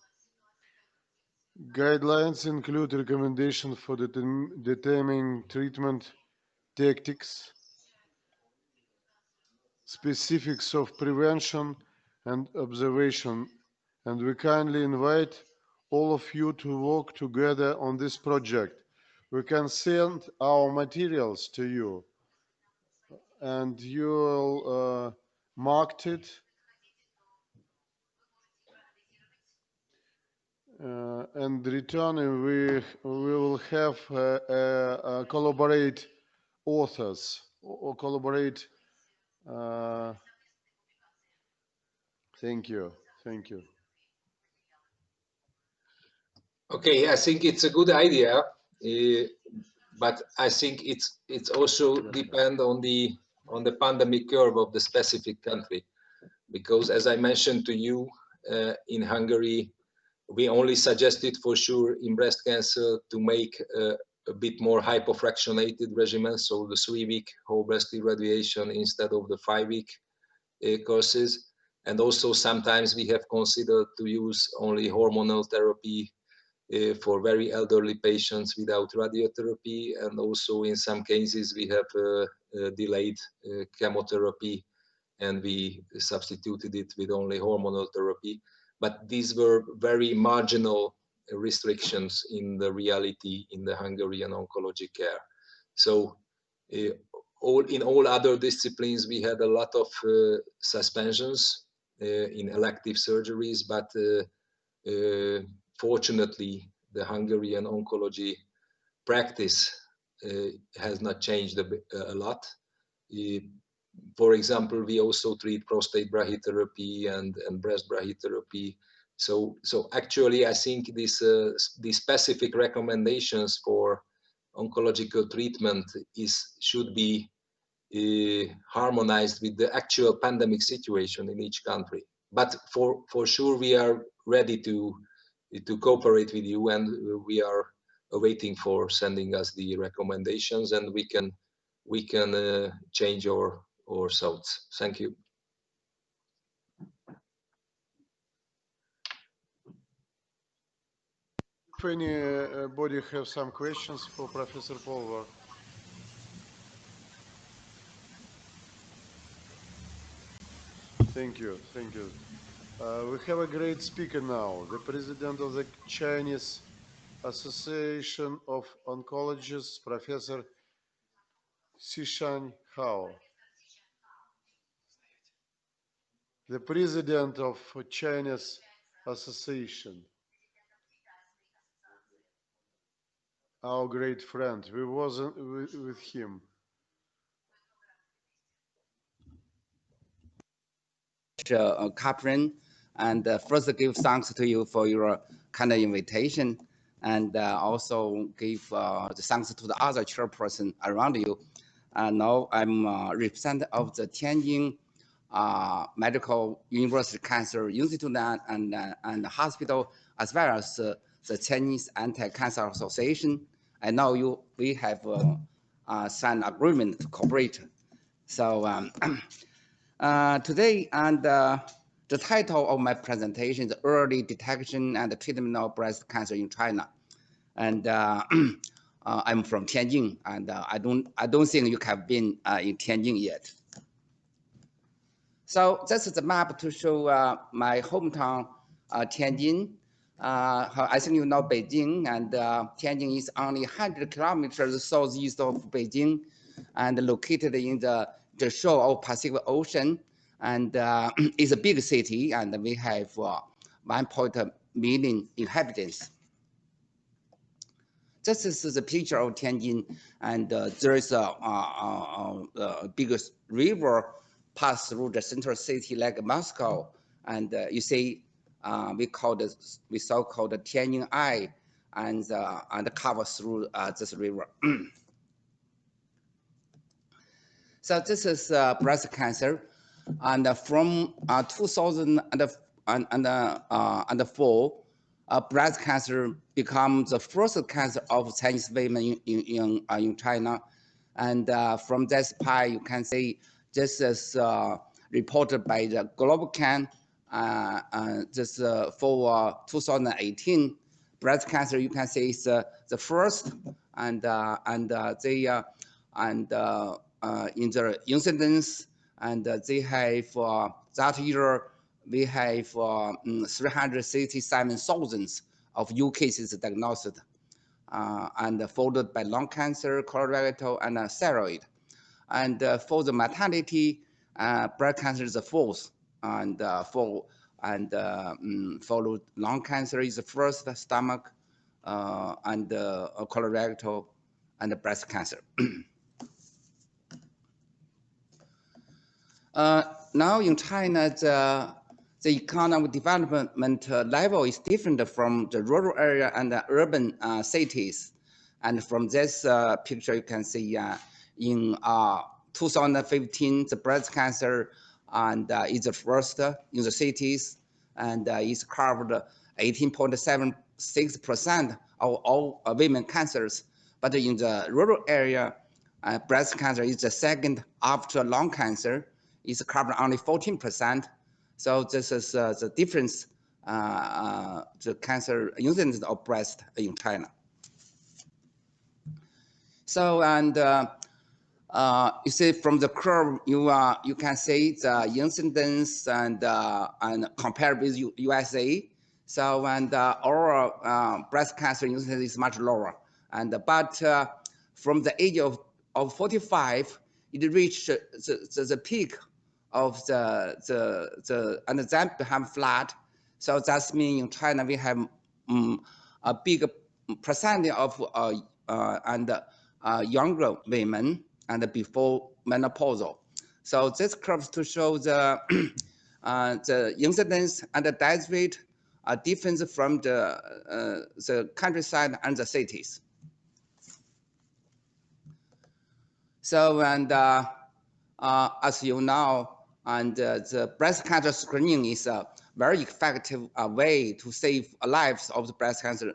Guidelines include recommendations for determining treatment tactics, specifics of prevention and observation, and we kindly invite all of you to work together on this project. We can send our materials to you, and you'll mark it and return. We will have collaborate authors or collaborate. Thank you. Thank you. Okay, I think it's a good idea, but I think it's also depend on the pandemic curve of the specific country, because as I mentioned to you, in Hungary, we only suggested for sure in breast cancer to make a bit more hypofractionated regimen, so the 3-week whole breast irradiation instead of the 5-week courses. And also sometimes we have considered to use only hormonal therapy for very elderly patients without radiotherapy, and also in some cases we have delayed chemotherapy and we substituted it with only hormonal therapy. But these were very marginal restrictions in the reality in the Hungarian oncology care. So in all other disciplines we had a lot of suspensions in elective surgeries, but fortunately, the Hungarian oncology practice has not changed a lot. For example, we also treat prostate brachytherapy and breast brachytherapy. So actually, I think these specific recommendations for oncological treatment should be harmonized with the actual pandemic situation in each country. But for sure, we are ready to cooperate with you, and we are waiting for sending us the recommendations, and we can change our or south. Thank you. If anybody have some questions for Professor Polvar. Thank you, thank you. We have a great speaker now, the president of the Chinese Association of Oncologists, Professor Xishan Hao. The president of Chinese Association. Our great friend. We wasn't with him. Catherine, and first give thanks to you for your kind of invitation, and also give the thanks to the other chairperson around you. Now I'm representative of the Tianjin Medical University Cancer Institute and hospital, as well as the Chinese Anti-Cancer Association. I know we have signed agreement to cooperate. So today, and the title of my presentation is Early Detection and Treatment of Breast Cancer in China. And I'm from Tianjin, and I don't think you have been in Tianjin yet. So this is the map to show my hometown, Tianjin. I think you know Beijing, and Tianjin is only 100 kilometers southeast of Beijing, and located in the shore of Pacific Ocean, and it's a big city, and we have 1.1 million inhabitants. This is the picture of Tianjin, and there is a biggest river pass through the central city like Moscow, and you see we so-called the Tianjin Eye, and covers through this river. So this is breast cancer, and from 2004, breast cancer becomes the first cancer of Chinese women in China. And from this pie, you can see this is reported by the Global Can. This for 2018, breast cancer, you can see is the first, and in the incidence, and they have that year we have 367,000 of new cases diagnosed, and followed by lung cancer, colorectal, and thyroid. And for the mortality, breast cancer is the fourth, and followed lung cancer is the first, stomach, and colorectal, and breast cancer. Now in China, the economic development level is different from the rural area and the urban cities. And from this picture, you can see in 2015, the breast cancer is the first in the cities, and it's covered 18.76% of all women cancers. But in the rural area, breast cancer is the second after lung cancer. It's covered only 14%. So this is the difference, the cancer incidence of breast in China. So, and you see from the curve, you can see the incidence and compared with USA. So, and our breast cancer incidence is much lower. And but from the age of 45, it reached the peak of and then become flat. So that means in China we have a big percentage of younger women and before menopausal. So this curve to show the incidence and the death rate are different from the countryside and the cities. So, and as you know, and the breast cancer screening is a very effective way to save lives of the breast cancer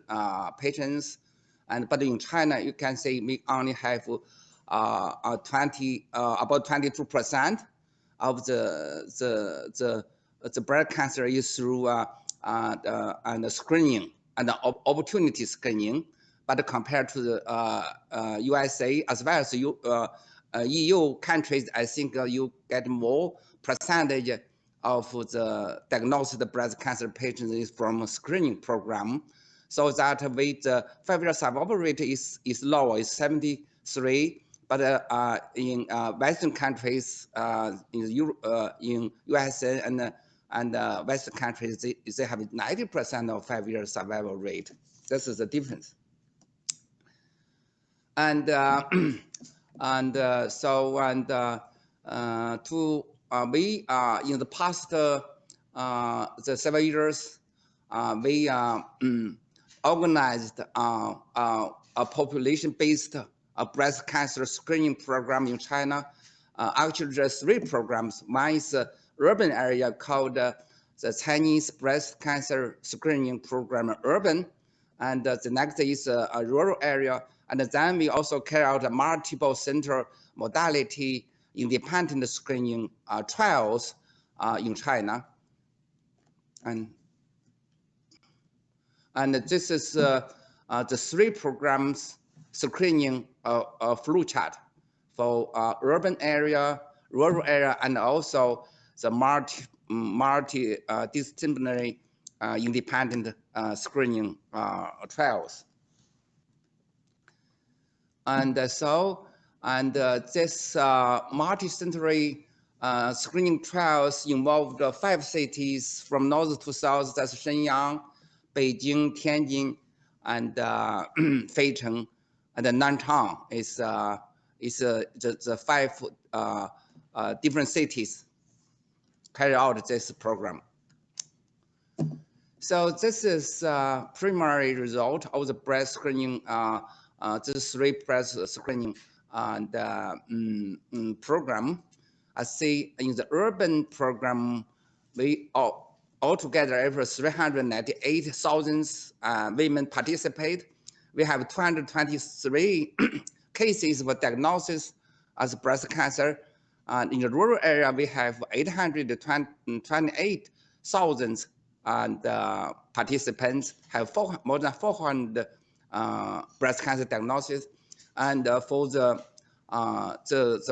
patients. But in China, you can see we only have about 22% of the breast cancer is through and screening and opportunity screening. But compared to the USA as well as EU countries, I think you get more percentage of the diagnosed breast cancer patients is from a screening program. So that with the 5-year survival rate is lower, it's 73. But in Western countries, in USA and Western countries, they have 90% of 5-year survival rate. This is the difference. And we in the past the 7 years we organized a population-based breast cancer screening program in China. Actually, there are 3 programs. One is urban area called the Chinese Breast Cancer Screening Program Urban, and the next is a rural area. And then we also carry out a multiple center modality independent screening trials in China. And this is the 3 programs screening flow chart for urban area, rural area, and also the multidisciplinary independent screening trials. And this multi-century screening trials involved 5 cities from north to south. That's Shenyang, Beijing, Tianjin, and Feicheng, and Nanchang is the 5 different cities carry out this program. So this is primary result of the breast screening. This 3 breast screening program. I see in the urban program, we altogether over 398,000 women participate. We have 223 cases of diagnosis as breast cancer. In the rural area, we have 828,000 participants, have more than 400 breast cancer diagnosis. And for the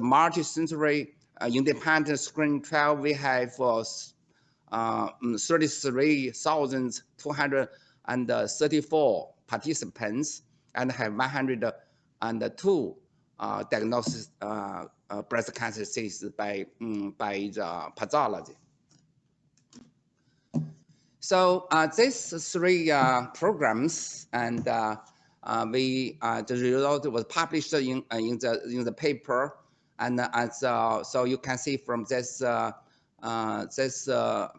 multi-century independent screening trial, we have 33,234 participants and have 102 diagnosis breast cancer cases by the pathology. So these 3 programs, and the result was published in the paper, and so you can see from this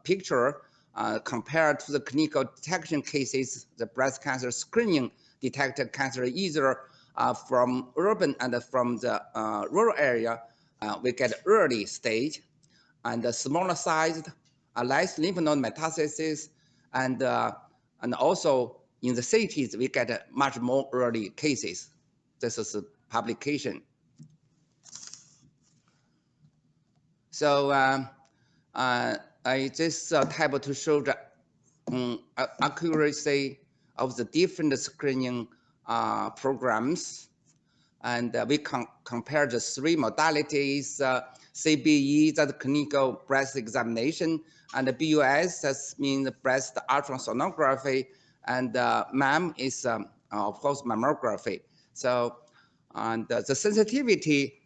picture, compared to the clinical detection cases, the breast cancer screening detected cancer either from urban and from the rural area. We get early stage and smaller sized, less lymph node metastasis, and also in the cities we get much more early cases. This is a publication. So this table to show the accuracy of the different screening programs, and we compare the 3 modalities: CBE, that's clinical breast examination, and the BUS, that means breast ultrasonography, and MAM is of course mammography. So and the sensitivity,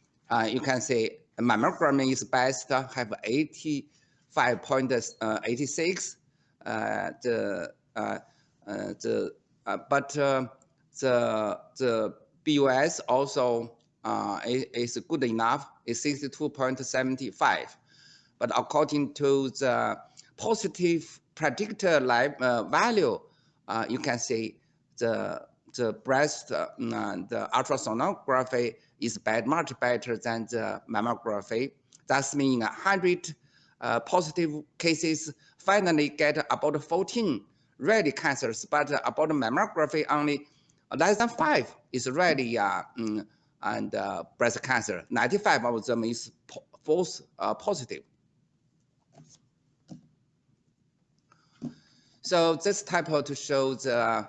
you can say mammogram is best, have 85.86. But the BUS also is good enough, is 62.75. But according to the positive predictor value, you can see the breast, the ultrasonography is much better than the mammography. That's meaning 100 positive cases finally get about 14 ready cancers, but about mammography only less than 5 is ready and breast cancer. 95 of them is false positive. So this type to show the,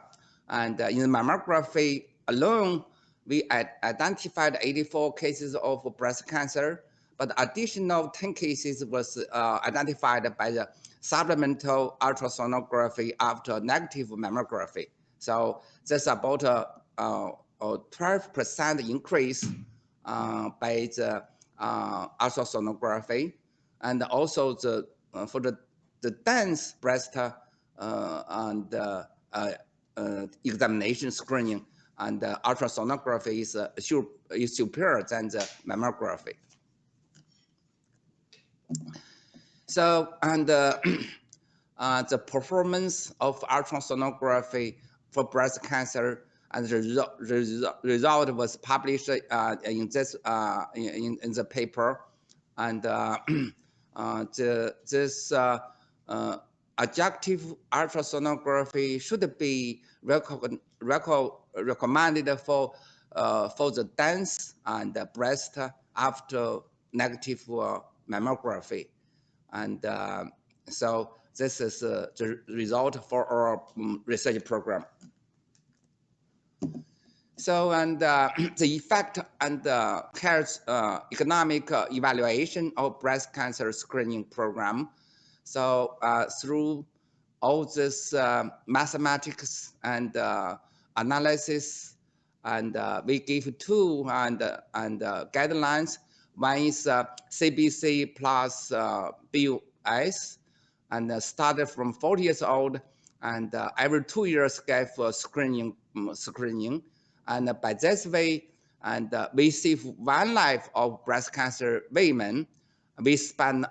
and in the mammography alone, we identified 84 cases of breast cancer, but additional 10 cases was identified by the supplemental ultrasonography after negative mammography. So that's about a 12% increase by the ultrasonography, and also the for the dense breast and examination screening and ultrasonography is superior than the mammography. So, and the performance of ultrasonography for breast cancer, and the result was published in this in the paper, and this adjunctive ultrasonography should be recommended for the dense and breast after negative mammography, and so this is the result for our research program. So, and the effect and health economic evaluation of breast cancer screening program. So through all this mathematics and analysis, and we give two guidelines. One is CBC plus BUS, and started from 40 years old, and every 2 years gave screening. And by this way, and we save one life of breast cancer women. We spend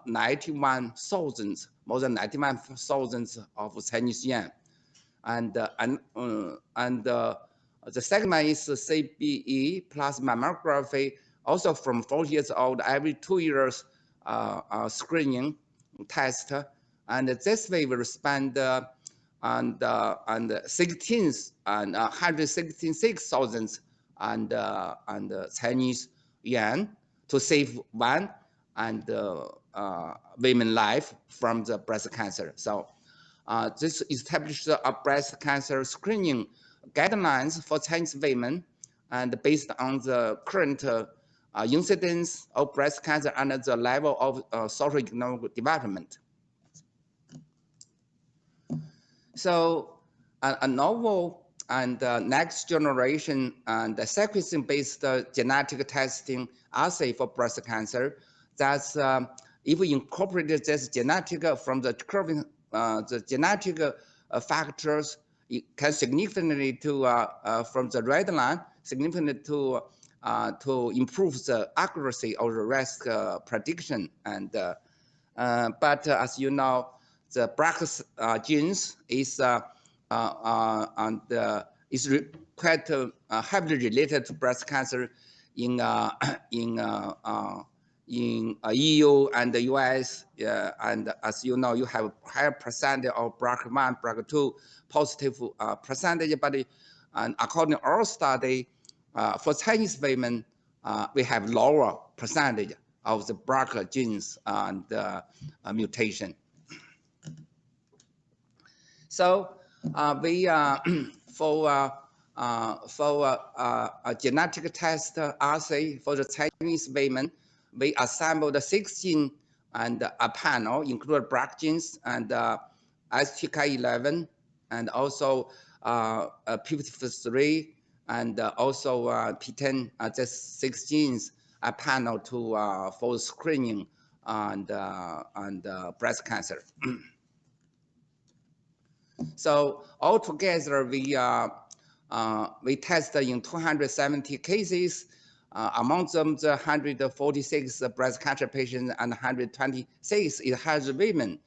91,000, more than 91,000 of Chinese yuan. And the second one is CBE plus mammography, also from 40 years old, every 2 years screening test. And this way we spend and 166,000 and Chinese yuan to save one and women life from the breast cancer. So this established a breast cancer screening guidelines for Chinese women, and based on the current incidence of breast cancer and the level of socio-economic development. So a novel and next generation and sequencing-based genetic testing assay for breast cancer. That's if we incorporate this genetic from the curving, the genetic factors, it can significantly to from the red line significantly to improve the accuracy of the risk prediction. And but as you know, the BRCA genes is quite heavily related to breast cancer in EU and the US, and as you know, you have higher percentage of BRCA1, BRCA2 positive percentage, but and according to our study, for Chinese women, we have lower percentage of the BRCA genes and mutation. So we for a genetic test assay for the Chinese women, we assembled 16 and a panel, including BRCA genes and STK11, and also p53, and also P10, just 6 genes, a panel to for screening and breast cancer. So altogether, we tested in 270 cases. Among them, the 146 breast cancer patients and 126 it has women.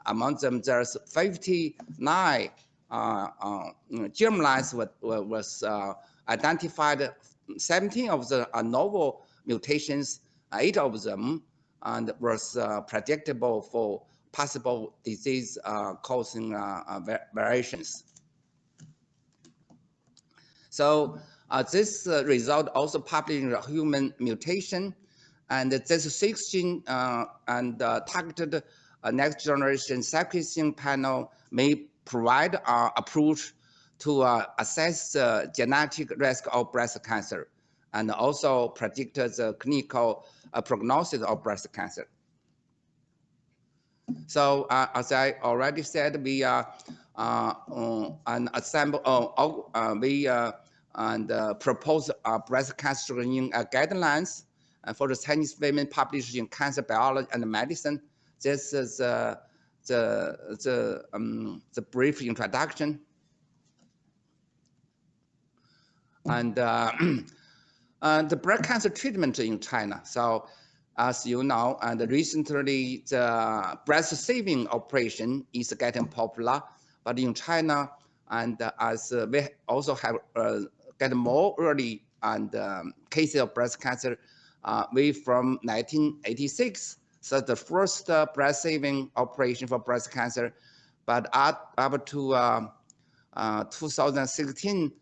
Among them, there's 59 germlines was identified. 17 of the novel mutations, 8 of them, and was predictable for possible disease causing variations. So This result also published in Human Mutation, and this 16 and targeted next generation sequencing panel may provide our approach to assess the genetic risk of breast cancer and also predict the clinical prognosis of breast cancer. So as I already said, we and assemble and propose breast cancer screening guidelines for the Chinese women published in Cancer Biology and Medicine. This is the brief introduction. And the breast cancer treatment in China. So as you know, and recently the breast saving operation is getting popular, but in China, and as we also have get more early and cases of breast cancer, we from 1986, so the first breast saving operation for breast cancer, but up to 2016,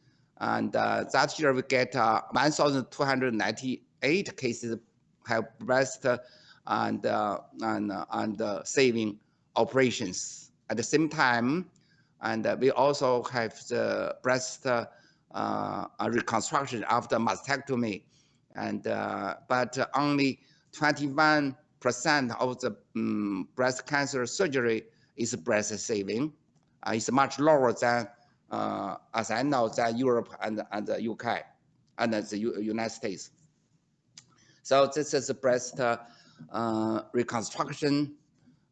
and that year we get 1,298 cases have breast and saving operations. At the same time, and we also have the breast reconstruction after mastectomy, and but only 21% of the breast cancer surgery is breast saving. It's much lower than, as I know, than Europe and the UK and the United States. So this is the breast reconstruction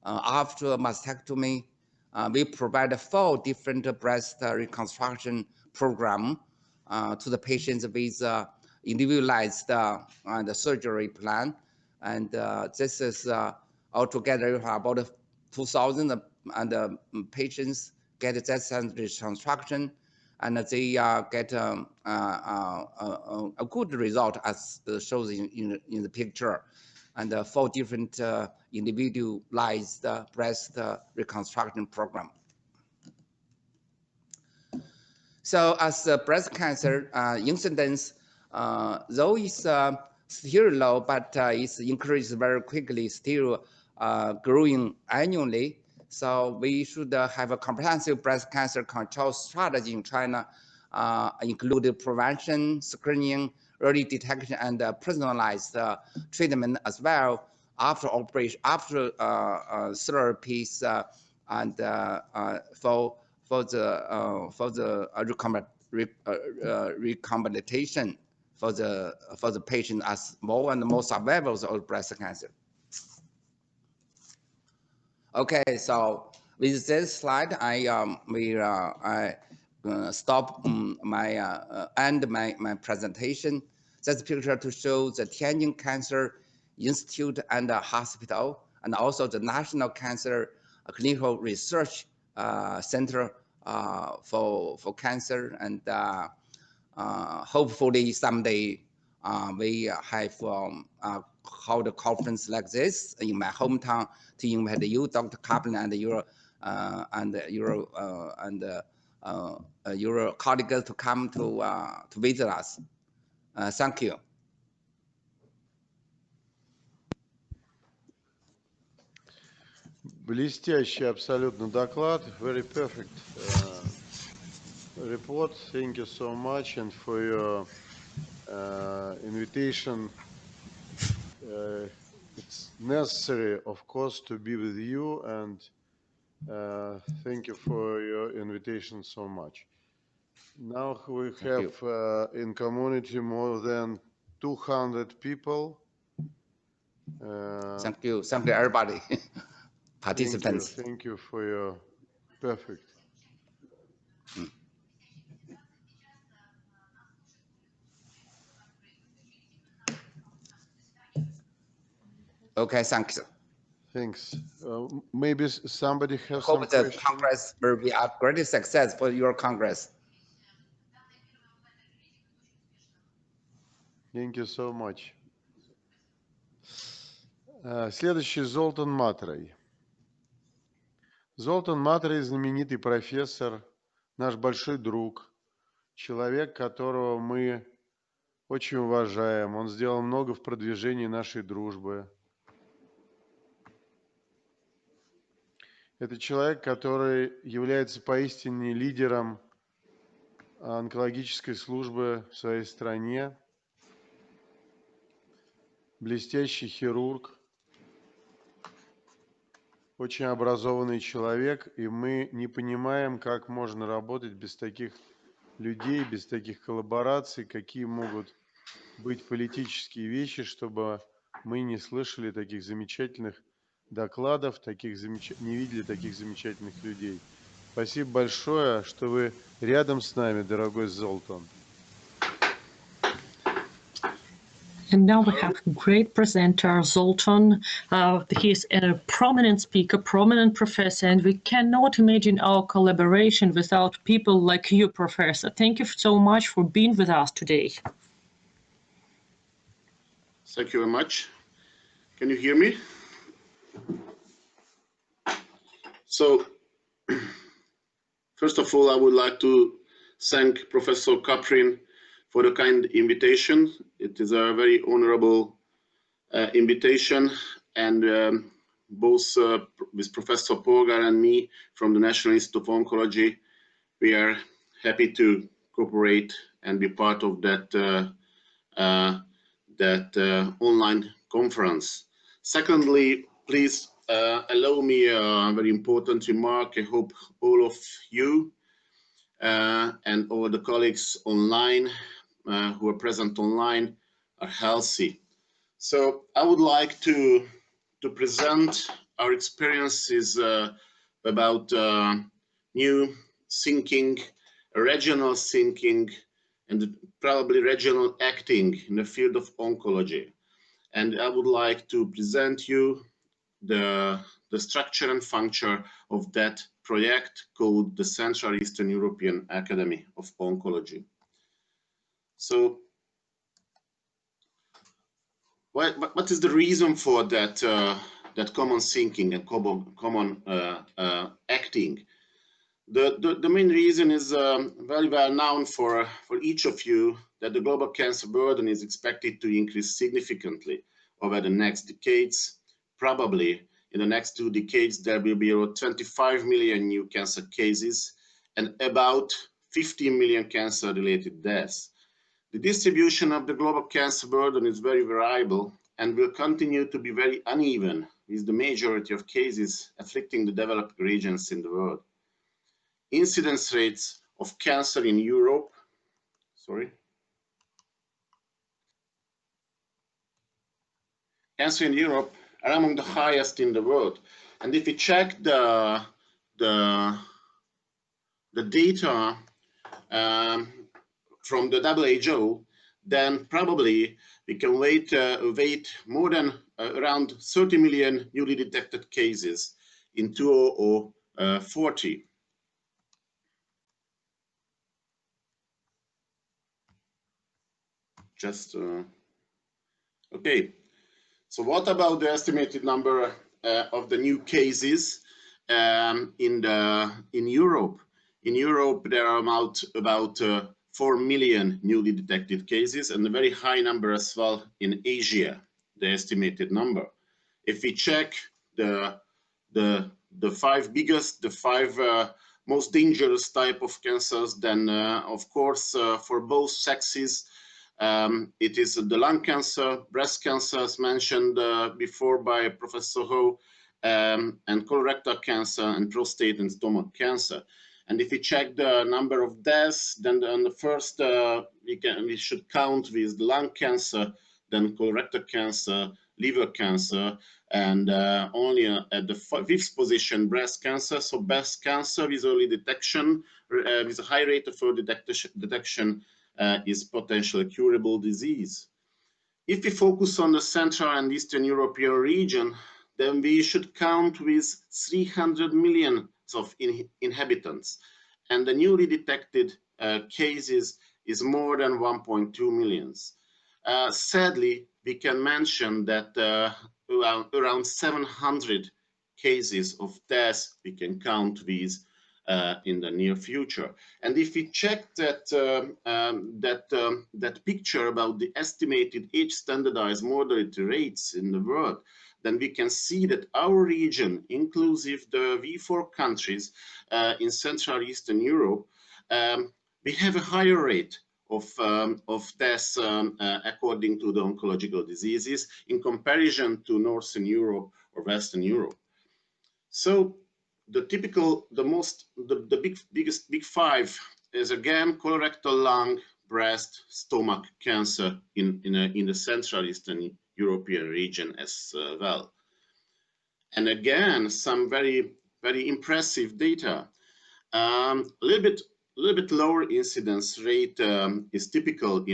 after mastectomy. We provide 4 different breast reconstruction program to the patients with individualized and surgery plan. And this is altogether about 2,000 patients get that reconstruction, and they get a good result as shows in the picture, and 4 different individualized breast reconstruction program. So as breast cancer incidence, though it's still low, but it's increased very quickly, still growing annually. So we should have a comprehensive breast cancer control strategy in China, including prevention, screening, early detection, and personalized treatment as well after operation, after therapies, and for the recombination for the patient as more and more survivors of breast cancer. Okay, so with this slide, I stop end my presentation. That's a picture to show the Tianjin Cancer Institute and Hospital, and also the National Cancer Clinical Research Center for cancer, and hopefully someday we have hold a conference like this in my hometown to invite you, Dr. Kaplan, and your colleagues to come to visit us. Thank you. Блестящий абсолютно доклад. Very perfect report. Thank you so much, and for your invitation. It's necessary, of course, to be with you, and thank you for your invitation so much. Now we have in community more than 200 people. Thank you everybody, participants. Thank you for your perfect. Okay, thanks. Thanks. Maybe somebody has Hope some the question. Congress will be a great success for your Congress. Thank you so much. Следующий Золтан Матрей. Золтан Матрей — знаменитый профессор, наш большой друг, человек, которого мы очень уважаем. Он сделал много в продвижении нашей дружбы. Это человек, который является поистине лидером онкологической службы в своей стране. Блестящий хирург, очень образованный человек, и мы не понимаем, как можно работать без таких людей, без таких коллабораций, какие могут быть политические вещи, чтобы мы не слышали таких замечательных докладов, не видели таких замечательных людей. Спасибо большое, что вы рядом с нами, дорогой Золтан. And now we have a great presenter, Zoltan. He's a prominent speaker, prominent professor, and we cannot imagine our collaboration without people like you, Professor. Thank you so much for being with us today. Thank you very much. Can you hear me? So, first of all, I would like to thank Professor Kaprin for the kind invitation. It is a very honorable invitation, and both with Professor Polgar and me from the National Institute of Oncology, we are happy to cooperate and be part of that online conference. Secondly, please allow me a very important remark. I hope all of you and all the colleagues online who are present online are healthy. So I would like to present our experiences about new thinking, regional thinking, and probably regional acting in the field of oncology. And I would like to present you the structure and function of that project called the Central Eastern European Academy of Oncology. So what is the reason for that that common thinking and common acting? The main reason is very well known for each of you, that the global cancer burden is expected to increase significantly over the next decades. Probably in the next 2 decades, there will be about 25 million new cancer cases and about 15 million cancer-related deaths. The distribution of the global cancer burden is very variable and will continue to be very uneven, with the majority of cases afflicting the developed regions in the world. Incidence rates of cancer in Europe, cancer in Europe are among the highest in the world. And if we check the data from the WHO, then probably we can wait more than around 30 million newly detected cases in 2040. Okay. So what about the estimated number of the new cases in Europe? In Europe, there are about 4 million newly detected cases, and a very high number as well in Asia, the estimated number. If we check the 5 biggest, the 5 most dangerous type of cancers, then of course for both sexes, it is the lung cancer, breast cancer, as mentioned before by Professor Ho, and colorectal cancer, and prostate and stomach cancer. And if we check the number of deaths, then on the first we should count with the lung cancer, then colorectal cancer, liver cancer, and only at the 5th position, breast cancer. So breast cancer with early detection, with a high rate of early detection, is potentially curable disease. If we focus on the Central and Eastern European region, then we should count with 300 million of inhabitants, and the newly detected cases is more than 1.2 million. Sadly, we can mention that around 700 cases of deaths we can count with in the near future. And if we check that that picture about the estimated age standardized mortality rates in the world, then we can see that our region, inclusive the V4 countries in Central Eastern Europe, we have a higher rate of deaths according to the oncological diseases in comparison to Northern Europe or Western Europe. So the biggest big five is again colorectal, lung, breast, stomach cancer in the Central Eastern European region as well. And again, some very impressive data. A little bit lower incidence rate is typical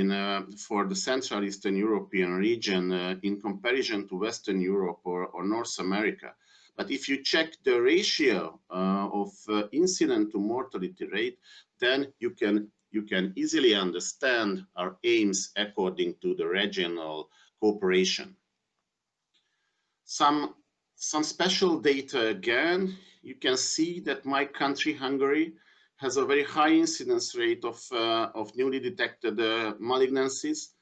for the Central Eastern European region in comparison to Western Europe or North America. But if you check the ratio of incident to mortality rate, then you can easily understand our aims according to the regional cooperation. Some special data again. You can see that my country, Hungary, has a very high incidence rate of newly detected malignancies,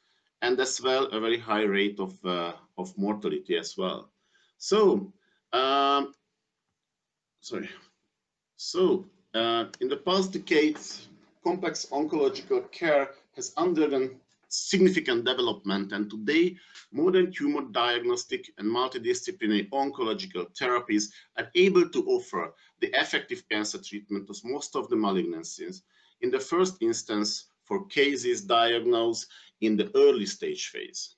and as well a very high rate of mortality as well. So, in the past decades, complex oncological care has undergone significant development, and today modern tumor diagnostic and multidisciplinary oncological therapies are able to offer the effective cancer treatment of most of the malignancies in the first instance for cases diagnosed in the early stage phase.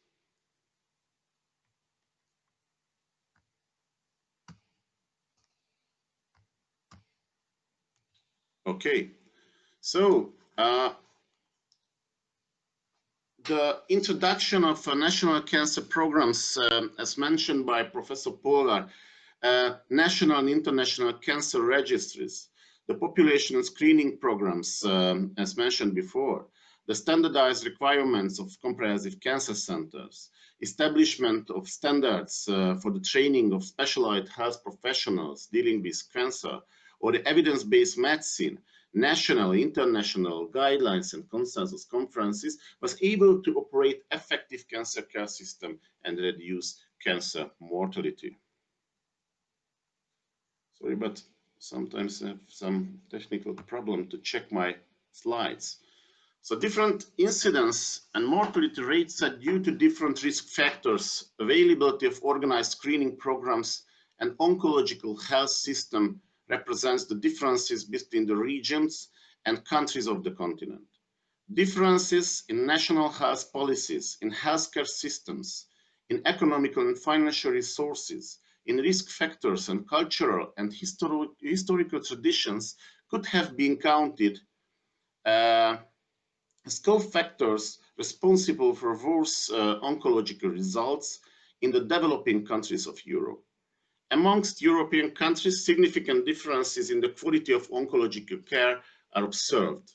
Okay, so the introduction of national cancer programs, as mentioned by Professor Polgar, national and international cancer registries, the population screening programs, as mentioned before, the standardized requirements of comprehensive cancer centers, establishment of standards for the training of specialized health professionals dealing with cancer, or the evidence-based medicine, national, international guidelines and consensus conferences was able to operate effective cancer care system and reduce cancer mortality. Sorry, but sometimes I have some technical problem to check my slides. So different incidence and mortality rates are due to different risk factors, availability of organized screening programs, and oncological health system represents the differences between the regions and countries of the continent. Differences in national health policies, in healthcare systems, in economical and financial resources, in risk factors and cultural and historical traditions could have been counted as co-factors responsible for worse oncological results in the developing countries of Europe. Amongst European countries, significant differences in the quality of oncological care are observed.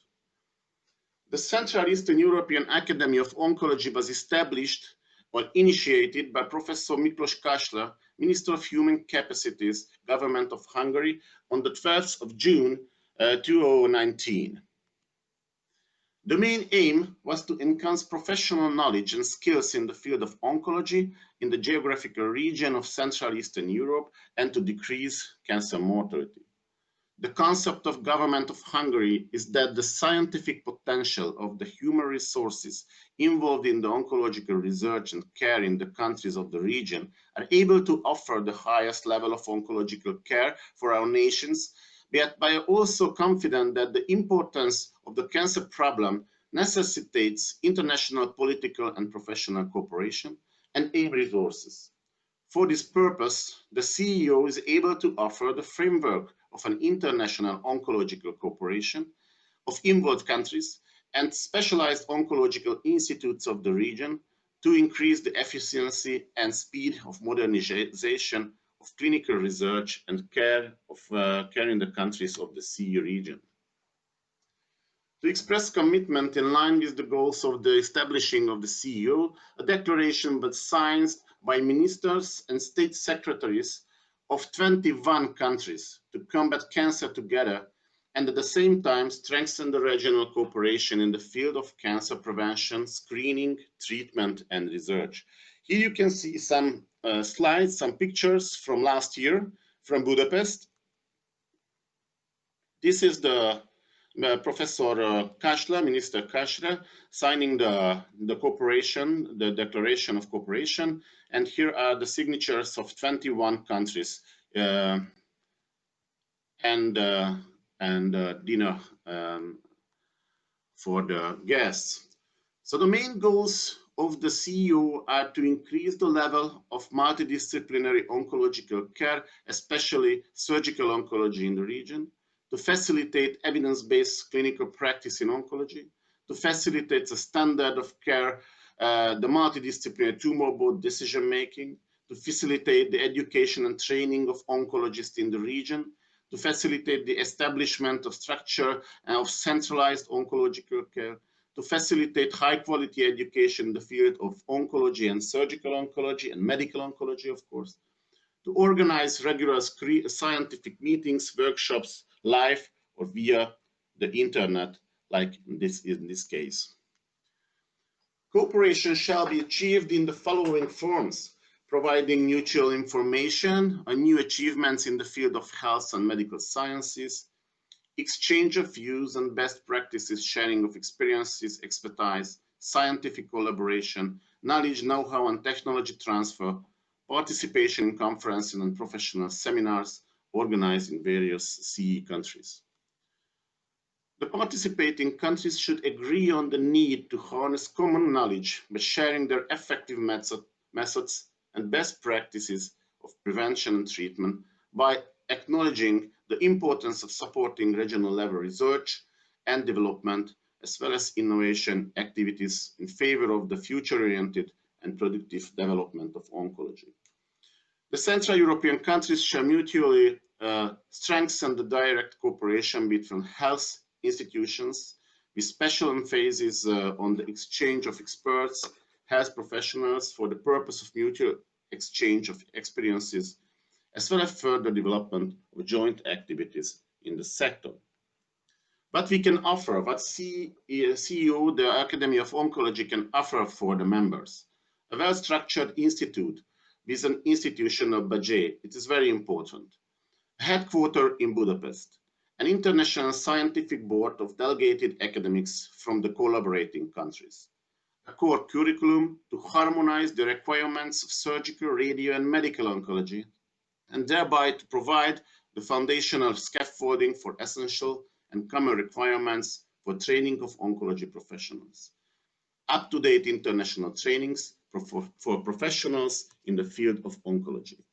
The Central Eastern European Academy of Oncology was established or initiated by Professor Miklós Kásler, Minister of Human Capacities, Government of Hungary, on the 12th of June 2019. The main aim was to enhance professional knowledge and skills in the field of oncology in the geographical region of Central Eastern Europe and to decrease cancer mortality. The concept of Government of Hungary is that the scientific potential of the human resources involved in the oncological research and care in the countries of the region are able to offer the highest level of oncological care for our nations, but I am also confident that the importance of the cancer problem necessitates international political and professional cooperation and aid resources. For this purpose, the CEO is able to offer the framework of an international oncological cooperation of involved countries and specialized oncological institutes of the region to increase the efficiency and speed of modernization of clinical research and care in the countries of the CE region. To express commitment in line with the goals of the establishing of the CEO, a declaration was signed by ministers and state secretaries of 21 countries to combat cancer together and at the same time strengthen the regional cooperation in the field of cancer prevention, screening, treatment, and research. Here you can see some slides, some pictures from last year from Budapest. This is the Professor Kásler, Minister Kásler, signing the cooperation, the declaration of cooperation, and here are the signatures of 21 countries and dinner for the guests. So the main goals of the CEO are to increase the level of multidisciplinary oncological care, especially surgical oncology in the region, to facilitate evidence-based clinical practice in oncology, to facilitate the standard of care, the multidisciplinary tumor board decision-making, to facilitate the education and training of oncologists in the region, to facilitate the establishment of structure and of centralized oncological care, to facilitate high-quality education in the field of oncology and surgical oncology and medical oncology, of course, to organize regular scientific meetings, workshops, live or via the internet, like in this case. Cooperation shall be achieved in the following forms: providing mutual information on new achievements in the field of health and medical sciences, exchange of views and best practices, sharing of experiences, expertise, scientific collaboration, knowledge, know-how and technology transfer, participation in conferences and professional seminars organized in various CE countries. The participating countries should agree on the need to harness common knowledge by sharing their effective methods and best practices of prevention and treatment, by acknowledging the importance of supporting regional level research and development, as well as innovation activities in favor of the future-oriented and productive development of oncology. The Central European countries shall mutually strengthen the direct cooperation between health institutions, with special emphasis on the exchange of experts, health professionals, for the purpose of mutual exchange of experiences, as well as further development of joint activities in the sector. What we can offer, what CEO, the Academy of Oncology, can offer for the members: a well-structured institute with an institutional budget. It is very important. A headquarter in Budapest, an international scientific board of delegated academics from the collaborating countries, a core curriculum to harmonize the requirements of surgical, radio, and medical oncology, and thereby to provide the foundational scaffolding for essential and common requirements for training of oncology professionals. Up-to-date international trainings for professionals in the field of oncology.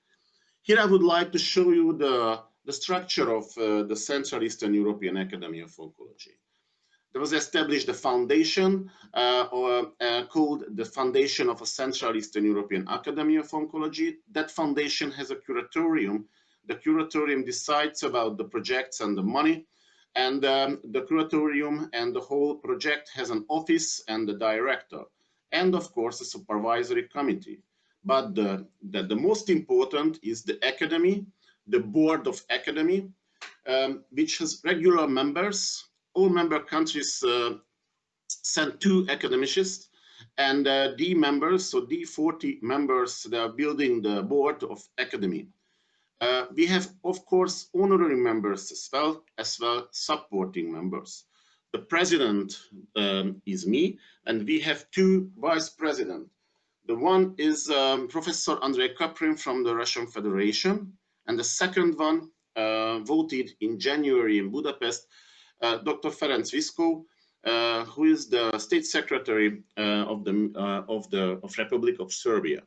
Here I would like to show you the structure of the Central Eastern European Academy of Oncology. There was established a foundation called the Foundation of a Central Eastern European Academy of Oncology. That foundation has a curatorium. The curatorium decides about the projects and the money, and the curatorium and the whole project has an office and the director, and of course a supervisory committee. But the most important is the academy, the board of academy, which has regular members. All member countries send 2 academicians, and the members, so the 40 members, they are building the board of academy. We have, of course, honorary members as well supporting members. The president is me, and we have 2 vice presidents. The one is Professor Andrei Kaprin from the Russian Federation, and the second one voted in January in Budapest, Dr. Ferenc Viszkó, who is the State Secretary of Republic of Serbia.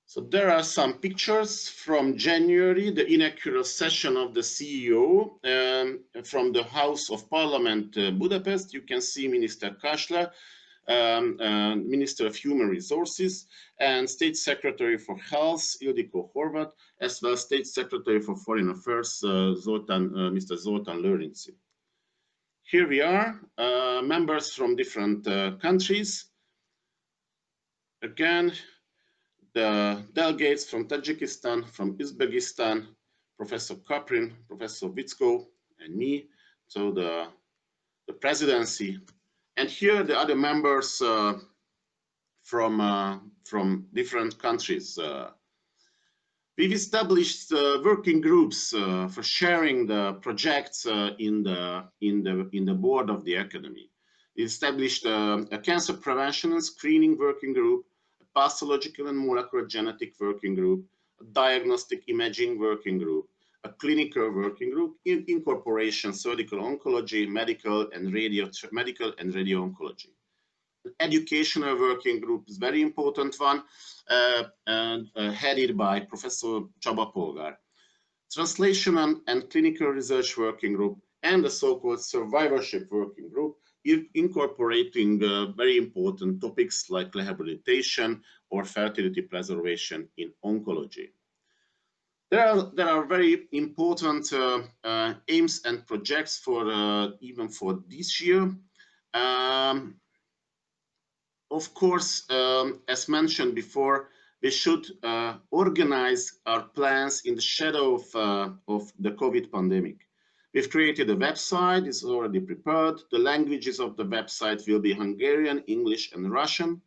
So there are some pictures from January, the inaugural session of the CEO from the House of Parliament, Budapest. You can see Minister Kásler, Minister of Human Resources, and State Secretary for Health, Ildikó Horvat, as well as State Secretary for Foreign Affairs, Mr. Zoltán Lőrinczi. Here we are, members from different countries. Again, the delegates from Tajikistan, from Uzbekistan, Professor Kaprin, Professor Witzko, and me, so the presidency. And here the other members from different countries. We've established working groups for sharing the projects in the board of the academy. We established a cancer prevention and screening working group, a pathological and molecular genetic working group, a diagnostic imaging working group, a clinical working group, incorporation surgical oncology, medical and radio oncology. Educational working group is very important one, headed by Professor Csaba Polgár. Translation and clinical research working group, and the so-called survivorship working group, incorporating very important topics like rehabilitation or fertility preservation in oncology. There are very important aims and projects for even for this year. Of course, as mentioned before, we should organize our plans in the shadow of the COVID pandemic. We've created a website, it's already prepared. The languages of the website will be Hungarian, English, and Russian.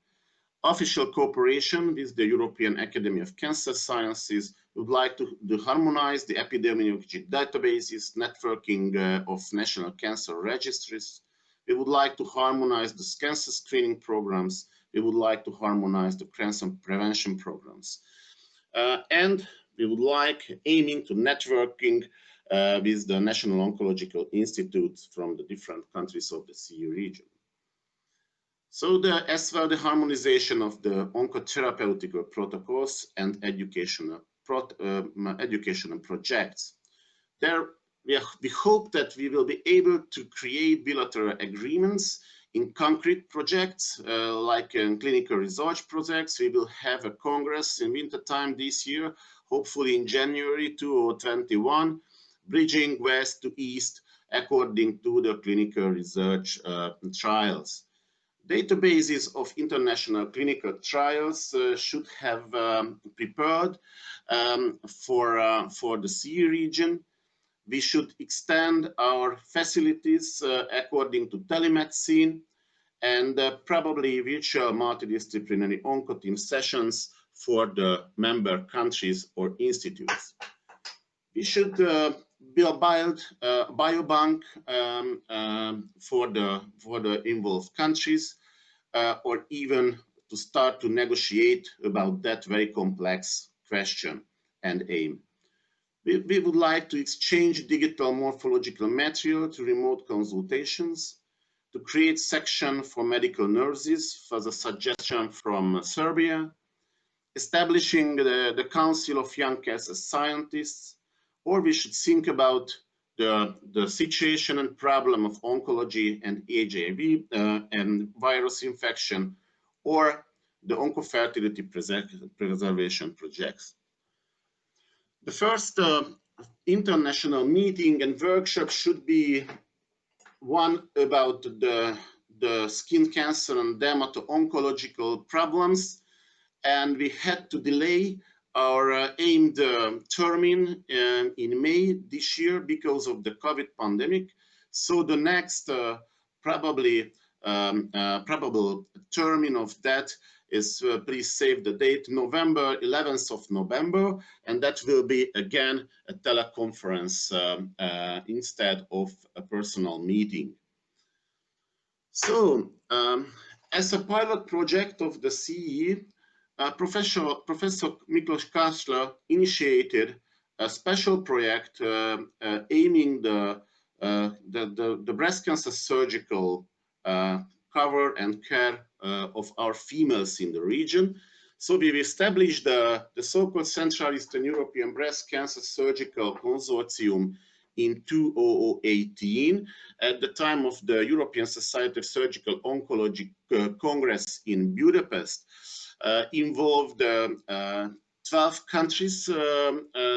Official cooperation with the European Academy of Cancer Sciences. We would like to harmonize the epidemiology databases, networking of national cancer registries. We would like to harmonize the cancer screening programs. We would like to harmonize the cancer prevention programs. And we would like aiming to networking with the National Oncological Institutes from the different countries of the CE region. So as well the harmonization of the oncotherapeutical protocols and educational projects. There we hope that we will be able to create bilateral agreements in concrete projects, like in clinical research projects. We will have a congress in winter time this year, hopefully in January 2021, bridging west to east according to the clinical research trials. Databases of international clinical trials should have prepared for the CE region. We should extend our facilities according to telemedicine and probably virtual multidisciplinary oncoteam sessions for the member countries or institutes. We should build a biobank for the involved countries, or even to start to negotiate about that very complex question and aim. We would like to exchange digital morphological material to remote consultations, to create section for medical nurses for the suggestion from Serbia, establishing the Council of Young Cancer Scientists, or we should think about the situation and problem of oncology and HIV and virus infection, or the oncofertility preservation projects. The first international meeting and workshop should be one about the skin cancer and dermato-oncological problems, and we had to delay our aimed termine in May this year because of the COVID pandemic. So the next probable termine of that is, please save the date, 11th of November, and that will be again a teleconference instead of a personal meeting. So as a pilot project of the CE, Professor Miklos Kastler initiated a special project aiming the breast cancer surgical cover and care of our females in the region. So we've established the so-called Central Eastern European Breast Cancer Surgical Consortium in 2018 at the time of the European Society of Surgical Oncology Congress in Budapest. Involved 12 countries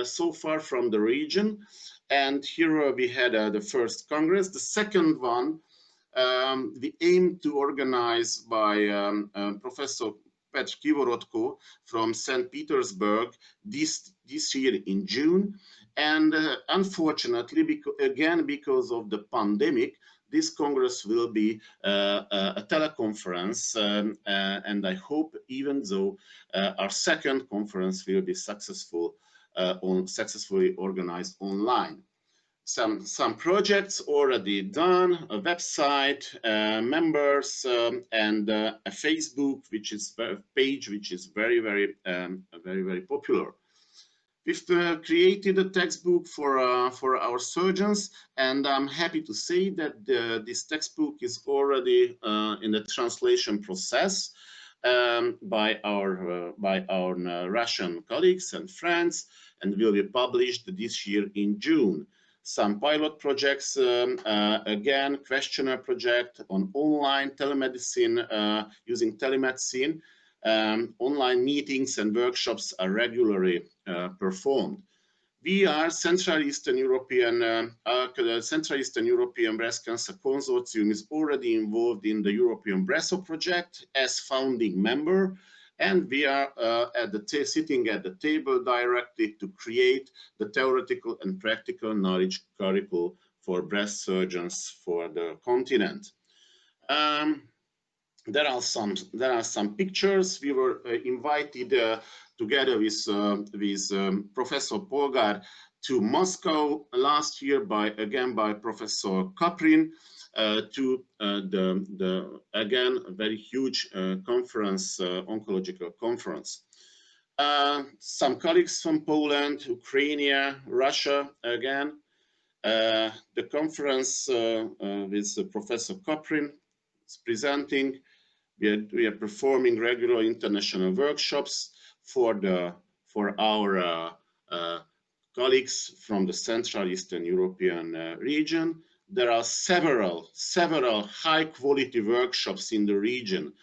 so far from the region, and here we had the first congress. The second one we aim to organize by Professor Petr Kivorodko from St. Petersburg this this year in June. And unfortunately, because of the pandemic, this Congress will be a teleconference, and I hope, even though our second conference will be successfully organized online. Some projects already done, a website, members, and a Facebook page, which is very popular. We've created a textbook for our surgeons, and I'm happy to say that this textbook is already in the translation process by our Russian colleagues and friends, and will be published this year in June. Some pilot projects, again, questionnaire project on online telemedicine, using telemedicine. Online meetings and workshops are regularly performed. We are Central Eastern European Breast Cancer Consortium is already involved in the European Breast Project as founding member, and we are sitting at the table directly to create the theoretical and practical knowledge curriculum for breast surgeons for the continent. There are some pictures. We were invited together with Professor Polgar to Moscow last year by Professor Kaprin to the again very huge conference, oncological conference. Some colleagues from Poland, Ukraine, Russia again. The conference with Professor Kaprin is presenting. We are performing regular international workshops for our colleagues from the Central Eastern European region. There are several high-quality workshops in the region,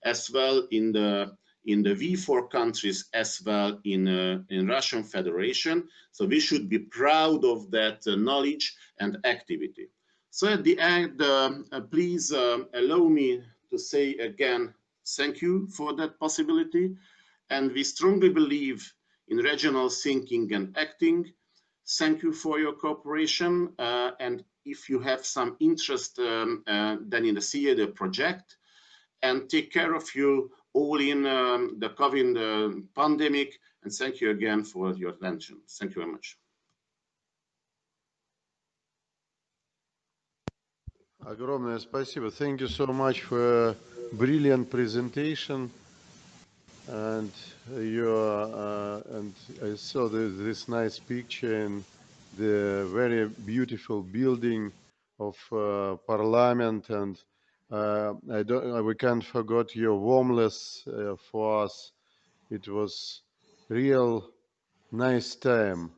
as well in the V4 countries, as well in Russian Federation. So we should be proud of that knowledge and activity. So at the end, please allow me to say again, thank you for that possibility. And we strongly believe in regional thinking and acting. Thank you for your cooperation. And if you have some interest then in the CEDA project, and take care of you all in the COVID pandemic. And thank you again for your attention. Thank you very much. Огромное спасибо. Thank you so much for a brilliant presentation. And and I saw this nice picture in the very beautiful building of Parliament, and we can't forget your warmness for us. It was real nice time.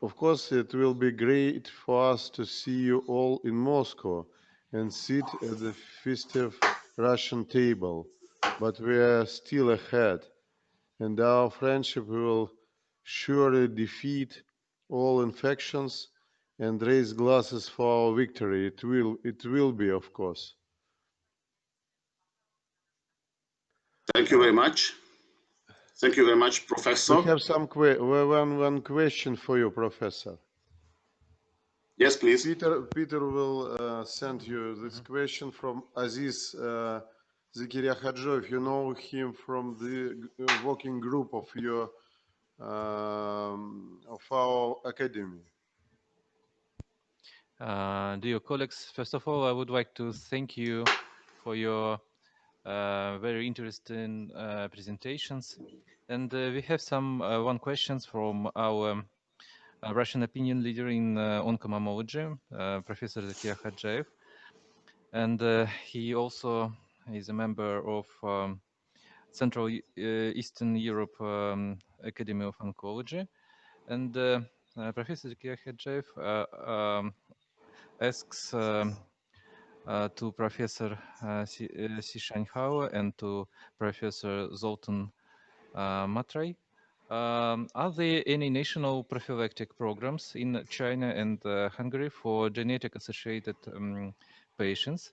Of course, it will be great for us to see you all in Moscow and sit at the festive Russian table. But we are still ahead, and our friendship will surely defeat all infections and raise glasses for our victory. It will be, of course. Thank you very much. Thank you very much, Professor. We have one question for you, Professor. Yes, please. Peter will send you this question from Aziz Zakirya Hadjoev. You know him from the working group of our academy. Dear colleagues, first of all, I would like to thank you for your very interesting presentations. And we have one questions from our Russian opinion leader in oncomamology, Professor Zakirya Hadjoev. And he also is a member of Central Eastern Europe Academy of Oncology. And Professor Zakirya Hadjoev asks to Professor Sishanhauer and to Professor Zoltan Matray, are there any national prophylactic programs in China and Hungary for genetic associated patients?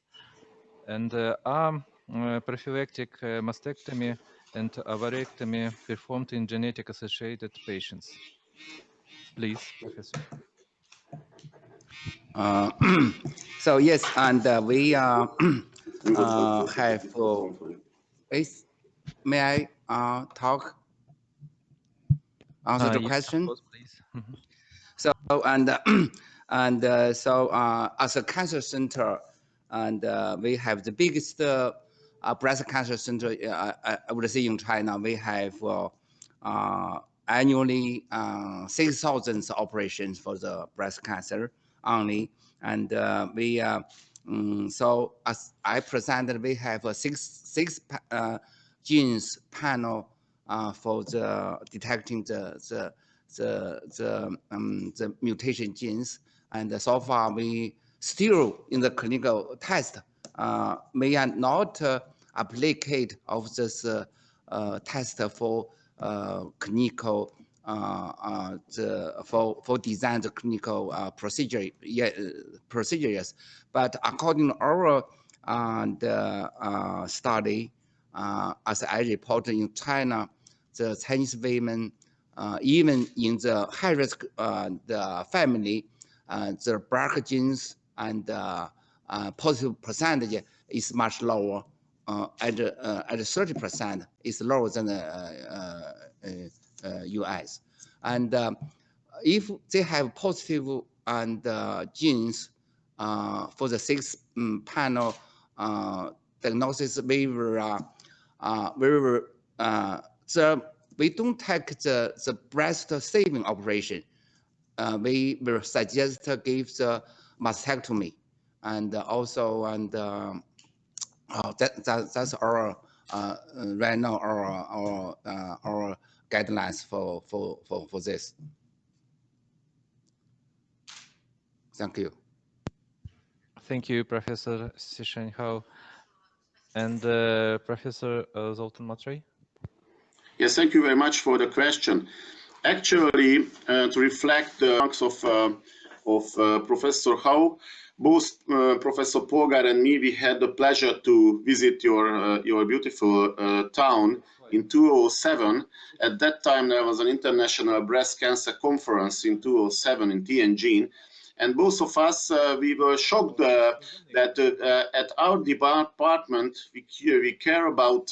And are prophylactic mastectomy and ovarectomy performed in genetic associated patients? Please, Professor. So yes, and we have. May I talk? Answer the Yes, question. of course, please. So so as a cancer center, and we have the biggest breast cancer center. I would say in China, we have annually 6,000 operations for the breast cancer only, and so as I presented, we have a six genes panel for the detecting the mutation genes, and so far we still in the clinical test may not applicate of this test for clinical for design the clinical procedures, but according to our study, as I reported in China, the Chinese women, even in the high risk the family, the BRCA genes and positive percentage is much lower. At 30% is lower than the US, and if they have positive and genes for the six panel diagnosis, we will we don't take the breast saving operation. We will suggest to give the mastectomy, and also that's our right now our guidelines for this. Thank you. Thank you, Professor Sishenhao. And Professor Zoltan Matray? Yes, thank you very much for the question. Actually, to reflect the remarks of Professor Hao, both Professor Pogar and me, we had the pleasure to visit your beautiful town in 2007. At that time, there was an international breast cancer conference in 2007 in Tianjin. And both of us, we were shocked that at our department, we care about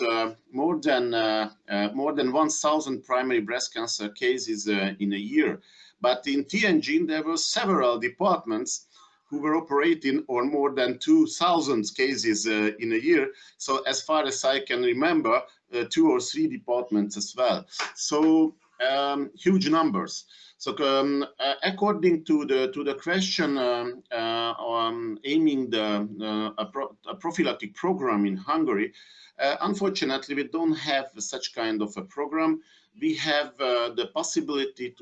more than 1,000 primary breast cancer cases in a year. But in Tianjin, there were several departments who were operating on more than 2,000 cases in a year. So as far as I can remember, 2 or 3 departments as well. So huge numbers. So according to the question aiming a prophylactic program in Hungary, unfortunately we don't have such kind of a program. We have the possibility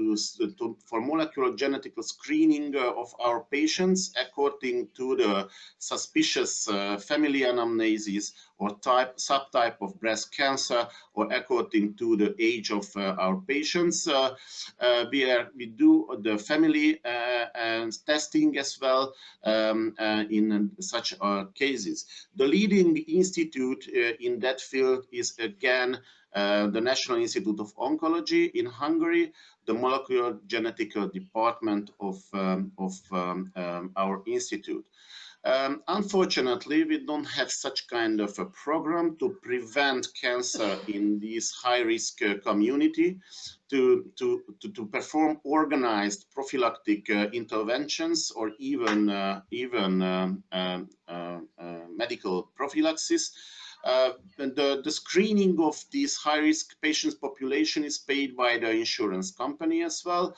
for molecular genetic screening of our patients according to the suspicious family anamnesis or subtype of breast cancer, or according to the age of our patients. We do the family testing as well in such cases. The leading institute in that field is again the National Institute of Oncology in Hungary, the molecular genetic department of our institute. Unfortunately, we don't have such kind of a program to prevent cancer in this high-risk community, to perform organized prophylactic interventions or even medical prophylaxis. The screening of this high-risk patients population is paid by the insurance company as well.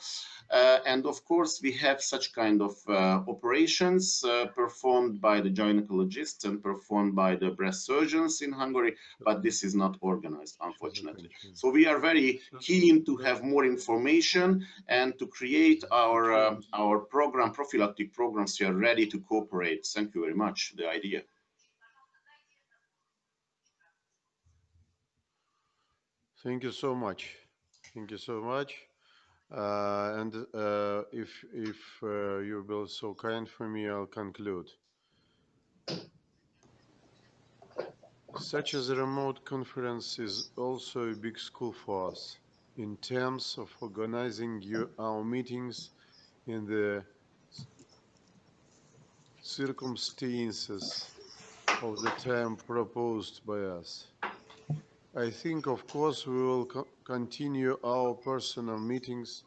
And of course, we have such kind of operations performed by the gynecologists and performed by the breast surgeons in Hungary, but this is not organized, unfortunately. So we are very keen to have more information and to create our program, prophylactic programs. We are ready to cooperate. Thank you very much, the idea. Thank you so much. Thank you so much. And if you will so kind for me, I'll conclude. Such as a remote conference is also a big school for us in terms of organizing our meetings in the circumstances of the time proposed by us. I think, of course, we will continue our personal meetings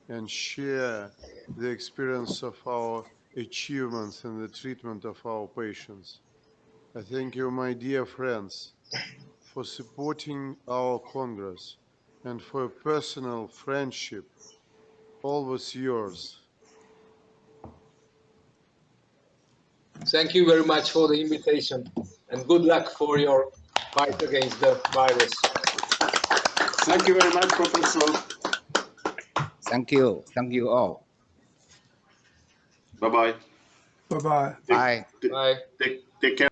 and share the experience of our achievements in the treatment of our patients. I thank you, my dear friends, for supporting our Congress and for a personal friendship. Always yours. Thank you very much for the invitation and good luck for your fight against the virus. Thank you very much, Professor. Thank you. Thank you all. Bye-bye. Bye-bye. Bye. Bye. Take care.